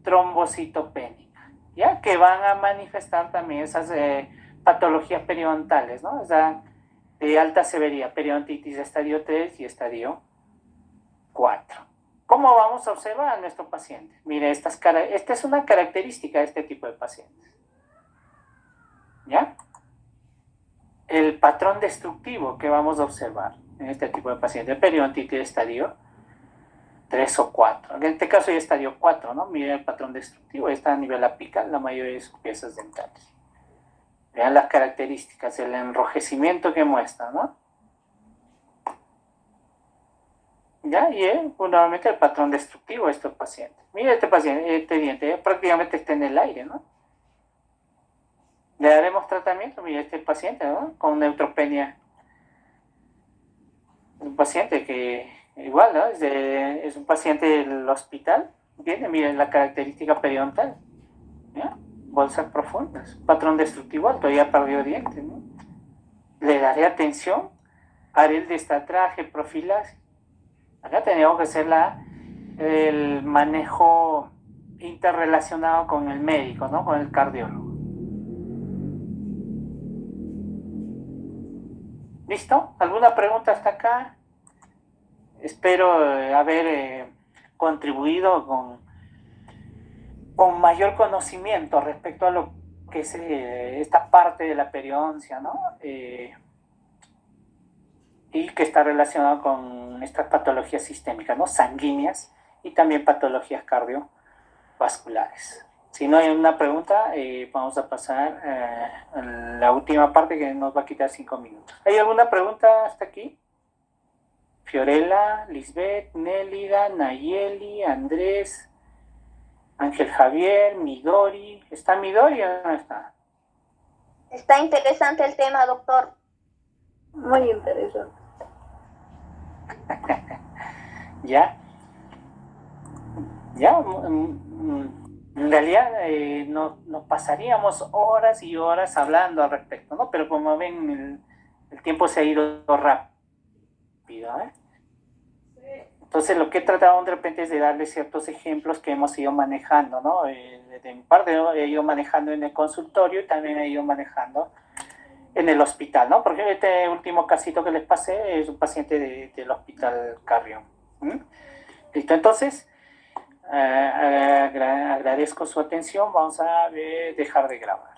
trombocitopénica, ¿ya? Que van a manifestar también esas patologías periodontales, ¿no? O sea, de alta severidad, periodontitis estadio 3 y estadio 4. ¿Cómo vamos a observar a nuestro paciente? Mire, esta es una característica de este tipo de pacientes, ¿ya? El patrón destructivo que vamos a observar en este tipo de pacientes, periodontitis estadio 3 o 4. En este caso ya estadio 4, ¿no? Miren el patrón destructivo, está a nivel apical, la mayoría de sus piezas dentales. Vean las características, el enrojecimiento que muestra, ¿no? ¿Ya? Y nuevamente el patrón destructivo de estos pacientes. Mira este paciente, este diente prácticamente está en el aire, ¿no? Le daremos tratamiento, mira este paciente, ¿no? Con neutropenia. Un paciente que igual, ¿no? Es un paciente del hospital. Viene, miren la característica periodontal, ¿ya? Bolsas profundas, patrón destructivo alto, ya perdió dientes, ¿no? Le daré atención, haré el destatraje, profilaxis. Acá tenemos que hacer el manejo interrelacionado con el médico, ¿no? Con el cardiólogo. ¿Listo? ¿Alguna pregunta hasta acá? Espero haber contribuido con mayor conocimiento respecto a lo que es esta parte de la periodoncia, ¿no? Y que está relacionado con estas patologías sistémicas, ¿no? Sanguíneas y también patologías cardiovasculares. Si no hay una pregunta, vamos a pasar a la última parte que nos va a quitar 5 minutos. ¿Hay alguna pregunta hasta aquí? Fiorella, Lisbeth, Nélida, Nayeli, Andrés, Ángel Javier, Midori. ¿Está Midori o no está? Está interesante el tema, doctor. Muy interesante. ¿Ya? En realidad nos pasaríamos horas y horas hablando al respecto, ¿no? Pero como ven, el tiempo se ha ido rápido, ¿eh? Entonces lo que he tratado de repente es de darles ciertos ejemplos que hemos ido manejando, ¿no? De mi parte, ¿no? He ido manejando en el consultorio y también he ido manejando en el hospital, ¿no? Porque este último casito que les pasé es un paciente del hospital Carrión. Listo, entonces agradezco su atención. Vamos a dejar de grabar.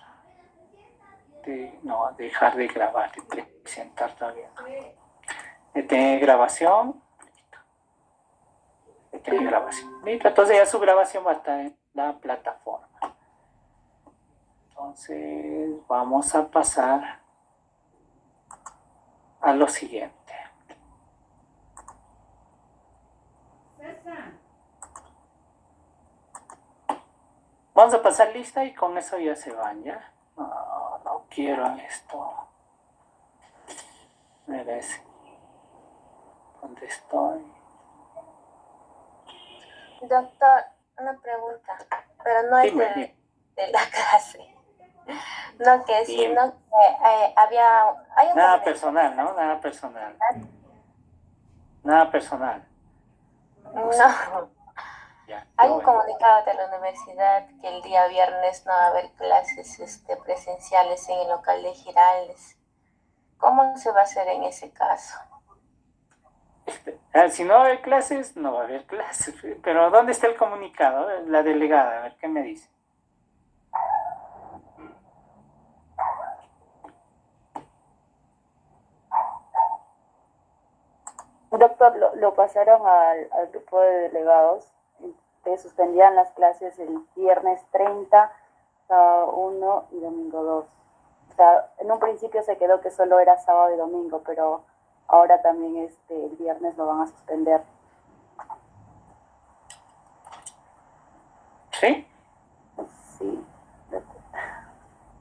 Dejar de grabar, de presentar todavía. Detener grabación. Detener grabación. Listo, entonces ya su grabación va a estar en la plataforma. Entonces vamos a pasar a lo siguiente. Vamos a pasar lista y con eso ya se van, ¿ya? No quiero esto. Merece. ¿Dónde estoy? Doctor, una pregunta, pero no es de la clase. No, que sí, no, hay un nada personal, ¿no? Nada personal. Nada personal. No. Ya, Hay un comunicado de la universidad que el día viernes no va a haber clases presenciales en el local de Giraldes. ¿Cómo se va a hacer en ese caso? Si no va a haber clases, no va a haber clases. Pero ¿dónde está el comunicado? La delegada, a ver qué me dice. Doctor, lo pasaron al grupo de delegados, que suspendían las clases el viernes 30, sábado 1 y domingo 2. O sea, en un principio se quedó que solo era sábado y domingo, pero ahora también el viernes lo van a suspender. ¿Sí? Sí.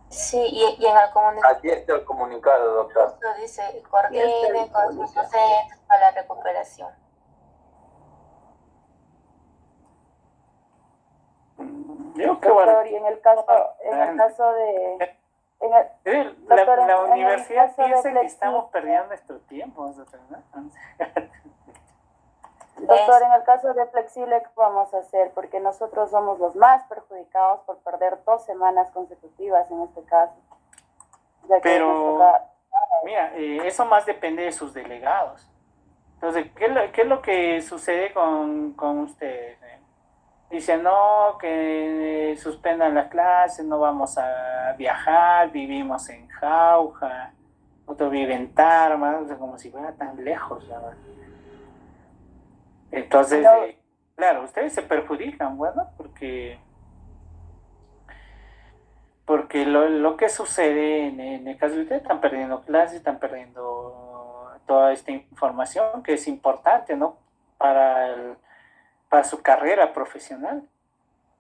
Sí, y en el comunicado. Aquí está el comunicado, doctor. Dice, coordine con sus docentes para la recuperación. Yo qué Doctor, bueno. y en el caso de... doctor, La en el universidad caso de piensa que flexi- estamos perdiendo nuestro tiempo, doctor, ¿no? Doctor, en el caso de flexible, ¿qué vamos a hacer? Porque nosotros somos los más perjudicados por perder 2 semanas consecutivas en este caso. Ya que nos Pero, toca... mira, eso más depende de sus delegados. Entonces, ¿qué es lo que sucede con ustedes? Dicen, no, que suspendan las clases, no vamos a viajar, vivimos en Jauja, otro vive en Tarma, o sea, como si fuera tan lejos, ¿verdad? Entonces, No. claro, ustedes se perjudican, bueno, porque lo que sucede en el caso de ustedes, están perdiendo clases, están perdiendo toda esta información que es importante, ¿no? Para su carrera profesional,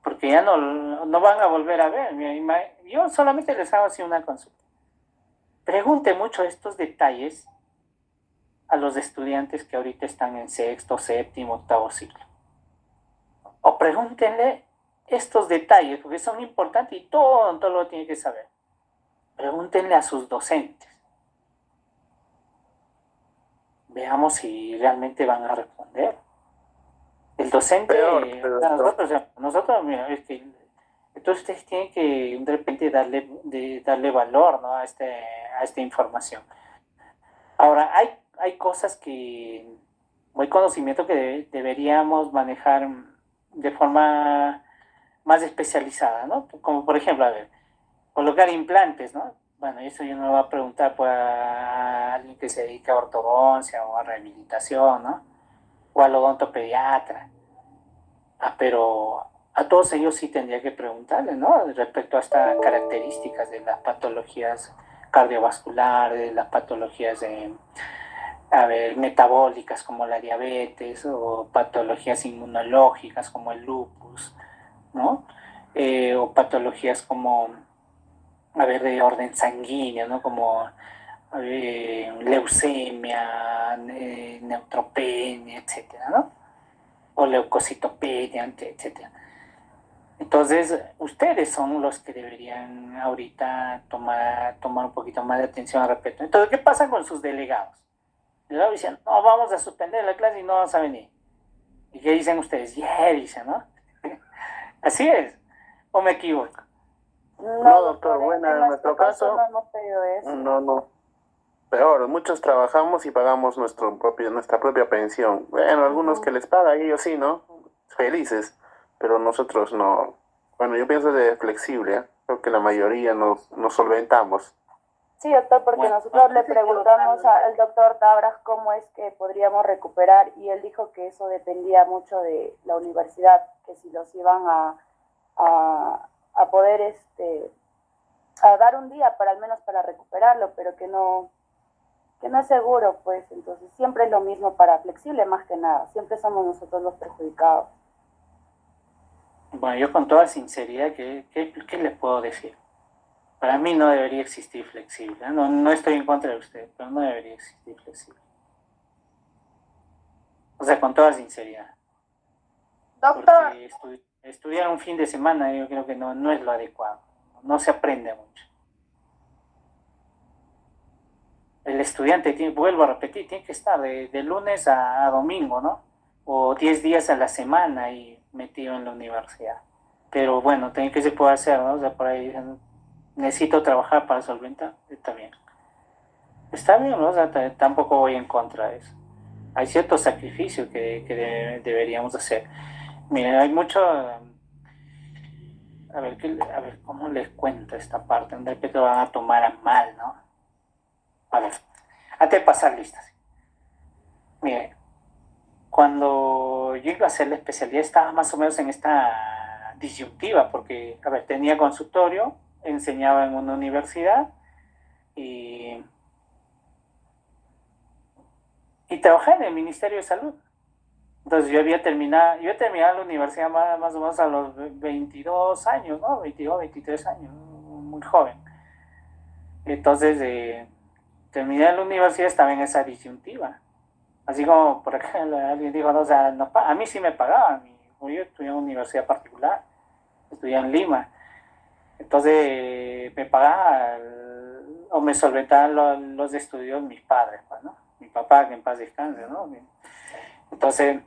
porque ya no van a volver a ver. Yo solamente les hago así una consulta. Pregunte mucho estos detalles a los estudiantes que ahorita están en sexto, séptimo, octavo ciclo. O pregúntenle estos detalles, porque son importantes y todo lo tiene que saber. Pregúntenle a sus docentes. Veamos si realmente van a responder. El docente, nosotros, mira, es que entonces ustedes tienen que de repente darle valor, ¿no? a esta información. Ahora, hay cosas hay conocimiento que deberíamos manejar de forma más especializada, ¿no? Como por ejemplo, a ver, colocar implantes, ¿no? Bueno, eso yo no lo voy a preguntar pues, a alguien que se dedica a ortodoncia o a rehabilitación, ¿no? O al odontopediatra. Pero a todos ellos sí tendría que preguntarles, ¿no? Respecto a estas características de las patologías cardiovasculares, las patologías metabólicas como la diabetes o patologías inmunológicas como el lupus, ¿no? O patologías como, de orden sanguíneo, ¿no? Como leucemia, neutropenia, etcétera, ¿no? O leucocitopenia, etcétera. Entonces, ustedes son los que deberían ahorita tomar un poquito más de atención al respecto. Entonces, ¿qué pasa con sus delegados? Los delegados dicen, no, vamos a suspender la clase y no vamos a venir. ¿Y qué dicen ustedes? Yeah, dicen, ¿no? Así es. ¿O me equivoco? No, doctor, bueno, en nuestro caso, no hemos pedido eso. no. Peor, muchos trabajamos y pagamos nuestra propia pensión. Bueno, algunos que les pagan, ellos sí, ¿no? Felices, pero nosotros no. Bueno, yo pienso de flexible, ¿eh? Creo que la mayoría nos solventamos. Sí, doctor, porque nosotros le preguntamos al doctor Tabras cómo es que podríamos recuperar y él dijo que eso dependía mucho de la universidad, que si los iban a poder a dar un día para al menos para recuperarlo, pero que no es seguro, pues. Entonces siempre es lo mismo para flexible, más que nada, siempre somos nosotros los perjudicados. Bueno, yo con toda sinceridad, ¿qué les puedo decir? Para mí no debería existir flexible. No estoy en contra de usted, pero no debería existir flexible. O sea, con toda sinceridad. Doctor. Porque estudiar un fin de semana yo creo que no es lo adecuado. No se aprende mucho. El estudiante, vuelvo a repetir, tiene que estar de lunes a domingo, ¿no? O 10 días a la semana y metido en la universidad. Pero bueno, ¿qué se puede hacer, no? O sea, por ahí necesito trabajar para solventar, está bien. Está bien, ¿no? O sea, tampoco voy en contra de eso. Hay ciertos sacrificios que deberíamos hacer. Miren, hay mucho... A ver, ¿cómo les cuento esta parte? De repente lo van a tomar a mal, ¿no? A ver, antes de pasar listas. Mire, cuando yo iba a hacer la especialidad estaba más o menos en esta disyuntiva, porque, a ver, tenía consultorio, enseñaba en una universidad y trabajaba en el Ministerio de Salud. Entonces yo había terminado la universidad más o menos a los 22 años, ¿no? 22, 23 años, muy joven. Entonces, terminé la universidad, estaba en esa disyuntiva. Así como por acá alguien dijo, no, o sea, a mí sí me pagaban, yo estudié en una universidad particular, estudié en Lima. Entonces me pagaban o me solventaban los estudios mis padres, pues, ¿no? Mi papá, que en paz descanse, ¿no? Entonces,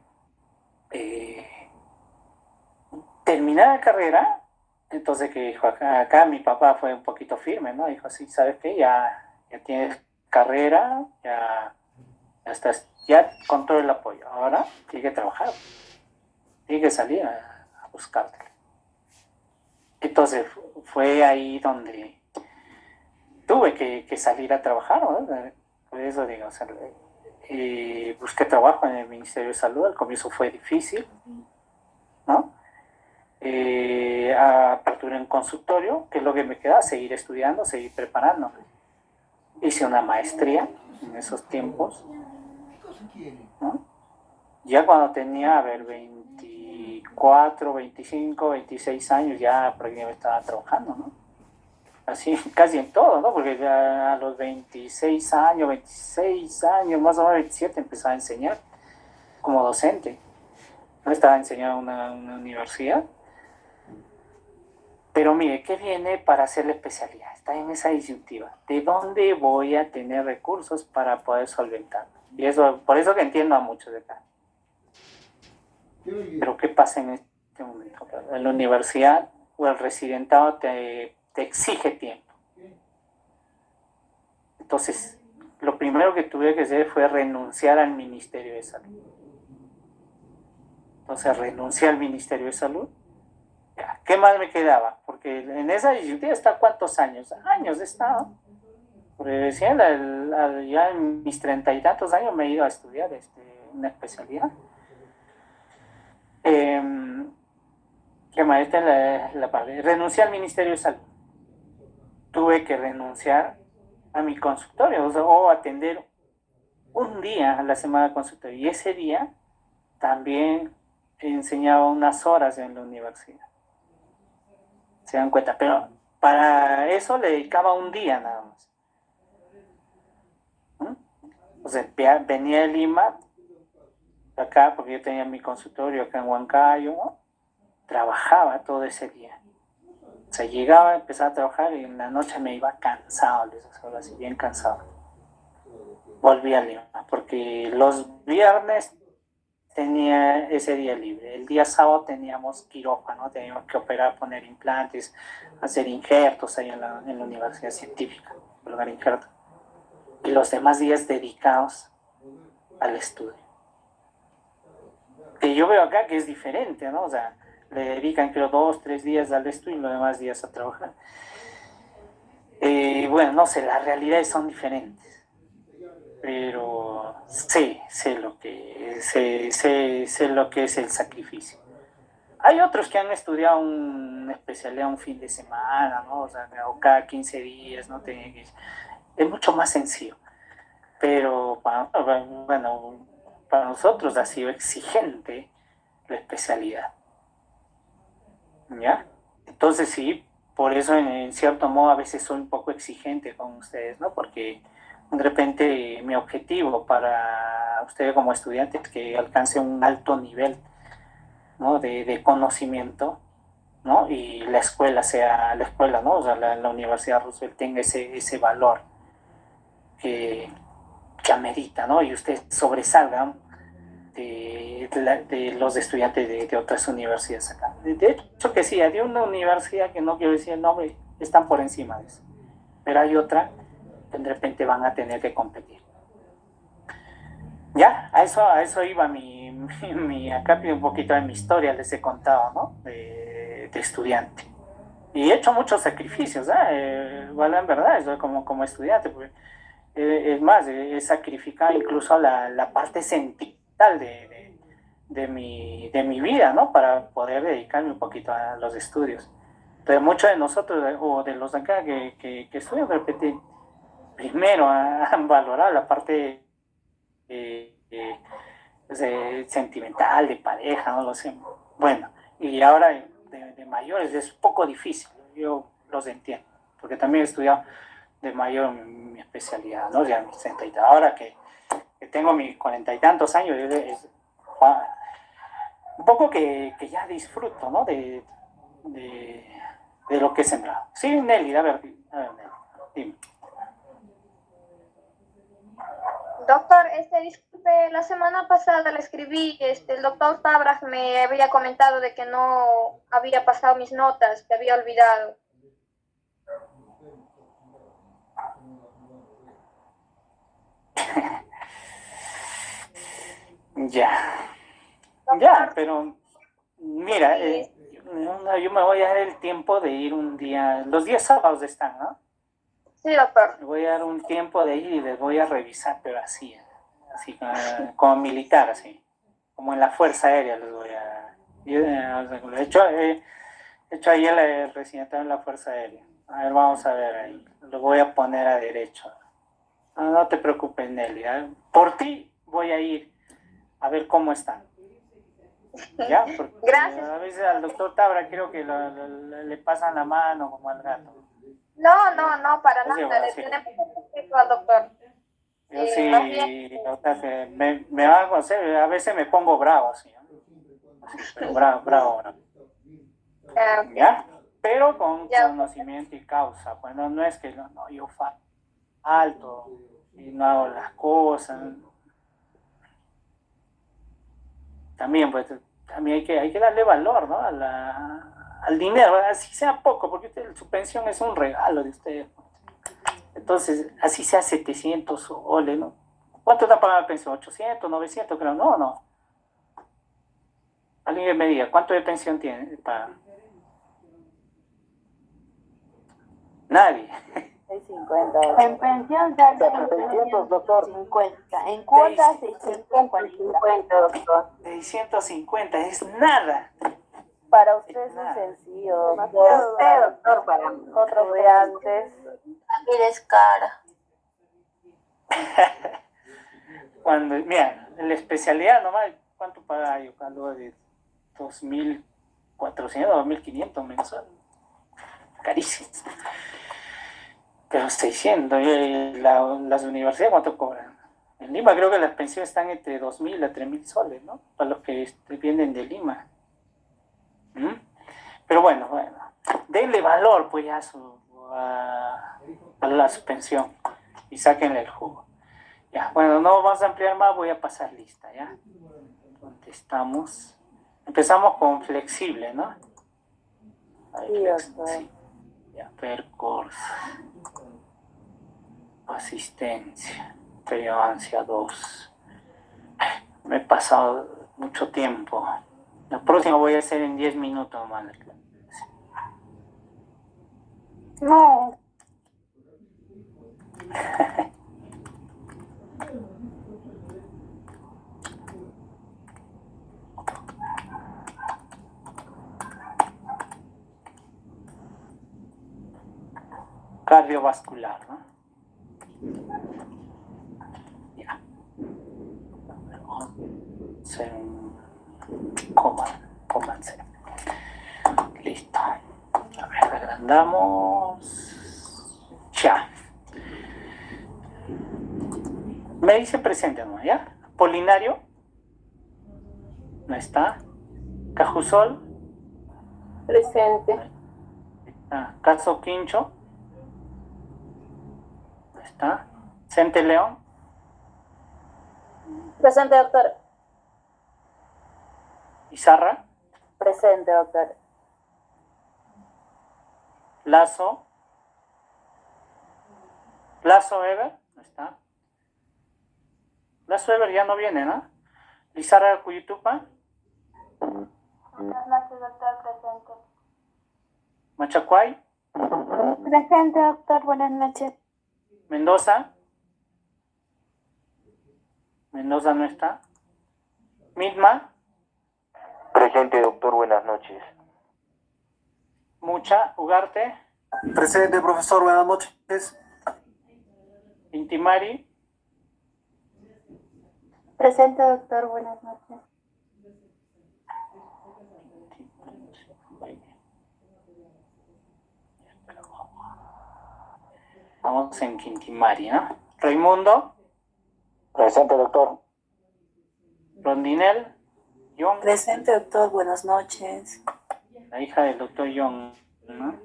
terminé la carrera, entonces que dijo, acá mi papá fue un poquito firme, ¿no? Dijo, sí, ¿sabes qué? Ya tienes carrera, ya estás, ya con todo el apoyo. Ahora tienes que trabajar, tienes que salir a buscarte. Entonces fue ahí donde tuve que salir a trabajar, ¿no? Por eso digo, o sea, busqué trabajo en el Ministerio de Salud. Al comienzo fue difícil, ¿no? Aperturé un consultorio, que es lo que me queda, seguir estudiando, seguir preparándome. Hice una maestría en esos tiempos, ¿no? Ya cuando tenía, 24, 25, 26 años, ya prácticamente estaba trabajando, ¿no? Así, casi en todo, ¿no? Porque ya a los 26 años, más o menos 27, empezaba a enseñar como docente. No estaba enseñando en una universidad. Pero mire, ¿qué viene para hacer la especialidad? Está en esa disyuntiva. ¿De dónde voy a tener recursos para poder solventarlo? Y eso, por eso que entiendo a muchos de acá. Pero ¿qué pasa en este momento? En la universidad o el residentado te exige tiempo. Entonces, lo primero que tuve que hacer fue renunciar al Ministerio de Salud. Entonces, renuncié al Ministerio de Salud. ¿Qué más me quedaba? Porque en esa disyuntiva está ¿cuántos años? Años he estado. Porque decía, ya en mis 30 y tantos años me he ido a estudiar una especialidad. ¿Qué más? Esta es la parte. Renuncié al Ministerio de Salud. Tuve que renunciar a mi consultorio, o atender un día a la semana de consultorio. Y ese día también enseñaba unas horas en la universidad. Se dan cuenta, pero para eso le dedicaba un día nada más. O sea, venía de Lima, acá, porque yo tenía mi consultorio acá en Huancayo, ¿no? Trabajaba todo ese día. O sea, llegaba, empezaba a trabajar y en la noche me iba cansado, así bien cansado. Volví a Lima, porque los viernes tenía ese día libre. El día sábado teníamos quirófano, teníamos que operar, poner implantes, hacer injertos ahí en la Universidad Científica, colocar injertos. Y los demás días dedicados al estudio. Que yo veo acá que es diferente, ¿no? O sea, le dedican creo 2, 3 días al estudio y los demás días a trabajar. Bueno, no sé, las realidades son diferentes. Pero sé lo que es el sacrificio. Hay otros que han estudiado una especialidad un fin de semana, ¿no? O sea, o cada 15 días, ¿no? Es mucho más sencillo. Pero para nosotros ha sido exigente la especialidad. ¿Ya? Entonces sí, por eso en cierto modo a veces soy un poco exigente con ustedes, ¿no? Porque de repente mi objetivo para ustedes como estudiantes es que alcance un alto nivel, ¿no? de conocimiento, ¿no? Y la escuela, ¿no? O sea, la Universidad Roosevelt tenga ese valor que amerita, ¿no? Y ustedes sobresalgan de los estudiantes de otras universidades acá. De hecho que sí, hay una universidad que no quiero decir el nombre, están por encima de eso. Pero hay otra que de repente van a tener que competir. Ya, a eso iba acá un poquito de mi historia, les he contado, ¿no? De estudiante. Y he hecho muchos sacrificios, bueno, en verdad, eso como estudiante, porque, es más, he sacrificado incluso la parte sentimental de mi vida, ¿no? Para poder dedicarme un poquito a los estudios. Pero muchos de nosotros, o de los de acá que estudian, de repente, primero han valorado la parte sentimental, de pareja, no lo sé. Bueno, y ahora de mayores es poco difícil, yo los entiendo, porque también he estudiado de mayor mi especialidad, ¿no? Ya mis 60 y ahora que tengo mis 40 y tantos años, es un poco que ya disfruto, ¿no? de lo que he sembrado. Sí, Nelly, a ver, Nelly, dime. Doctor, disculpe, la semana pasada le escribí, el doctor Tabras me había comentado de que no había pasado mis notas, que había olvidado. Ya, pero mira, yo me voy a dar el tiempo de ir un día, los días sábados están, ¿no? Sí, doctor. Me voy a dar un tiempo de ir y les voy a revisar, pero así como militar, así, como en la Fuerza Aérea les voy a... he hecho ahí el residente en la Fuerza Aérea. A ver, vamos a ver ahí, lo voy a poner a derecho. No te preocupes, Nelly, ¿eh? Por ti voy a ir a ver cómo están. ¿Ya? Porque Gracias. a veces al doctor Tabra creo que le pasan la mano como al gato. No, para Así, nada. Le así. tenemos respeto al doctor. Yo sí, Más bien, o sea, que me hago, a veces me pongo bravo, así, ¿no? Así, pero bravo. ¿Ya? Pero con Ya. conocimiento y causa. Pues no es que yo falto y no hago las cosas. También, pues, también hay que darle valor, ¿no? Al dinero, así sea poco, porque su pensión es un regalo de ustedes. Entonces, así sea 700 soles, ¿no? ¿Cuánto está pagando la pensión? ¿800, 900? Creo, no. Alguien me diga, ¿cuánto de pensión tiene? Nadie. 650. En pensión sale 700, doctor. 50. En cuotas 640. Doctor. 650, es nada. Para usted es muy sencillo, doctor. Doctor, para Otros estudiantes. Eres cara. Mira, en la especialidad nomás, ¿cuánto paga yo? Algo de 2.400, 2.500 mensual. Carísimo. Pero 600, las universidades, ¿cuánto cobran? En Lima creo que las pensiones están entre 2.000 a 3.000 soles, ¿no? Para los que vienen de Lima. Pero bueno, denle valor pues ya a la suspensión y sáquenle el jugo. Ya, bueno, no vamos a ampliar más, voy a pasar lista, ¿ya? ¿Dónde estamos? Empezamos con flexible, ¿no? Sí, doctor. Sí. Ya, percurso. Asistencia. Relevancia 2. Me he pasado mucho tiempo. La próxima voy a hacer en 10 minutos más. No. Cardiovascular, ¿no? Ya. Cómanse. Listo. A ver, agrandamos. Ya. Me dice presente, ¿no? ¿Ya? Polinario. No está. Cajusol. Presente. Caso Quincho. No está. Cente León. Presente, doctor. Izarra. Presente, doctor. Lazo Ever. No está. Lazo Ever ya no viene, ¿no? Lizarra Cuyutupa. buenas noches, doctor, presente. Machacuay. Presente, doctor. Buenas noches. Mendoza no está. Midma. Presente, doctor, buenas noches. Mucha. Ugarte. Presente, profesor, buenas noches. Intimari. Presente, doctor. Buenas noches. Vamos en Quintimari, ¿no? Raimundo. Presente, doctor. Rondinel. John. Presente, doctor. Buenas noches. la hija del doctor John, ¿no?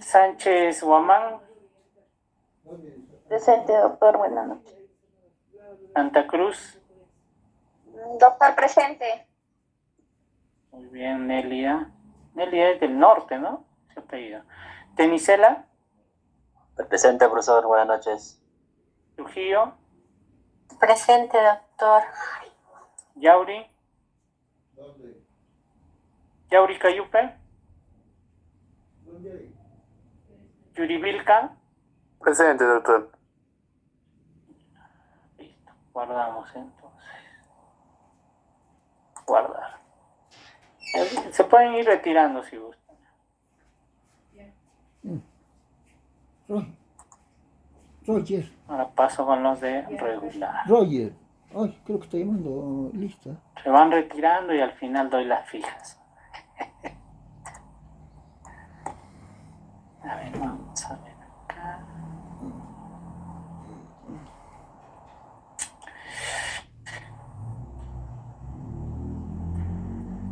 Sánchez Guamán. Presente, doctor. Buenas noches. Santa Cruz. Doctor, presente. Muy bien, Nelia. Nelia es del norte, ¿no? Ese apellido. Tenisela. Presente, profesor. Buenas noches. Trujillo. Presente, doctor. Yauri. Yauri Cayupe. Yuribilca. Presente, doctor. Listo, guardamos entonces. Guardar. Se pueden ir retirando si gustan. Roger, Ahora paso con los de regular. Roger. Ay, creo que está llamando lista. Se van retirando y al final doy las fijas.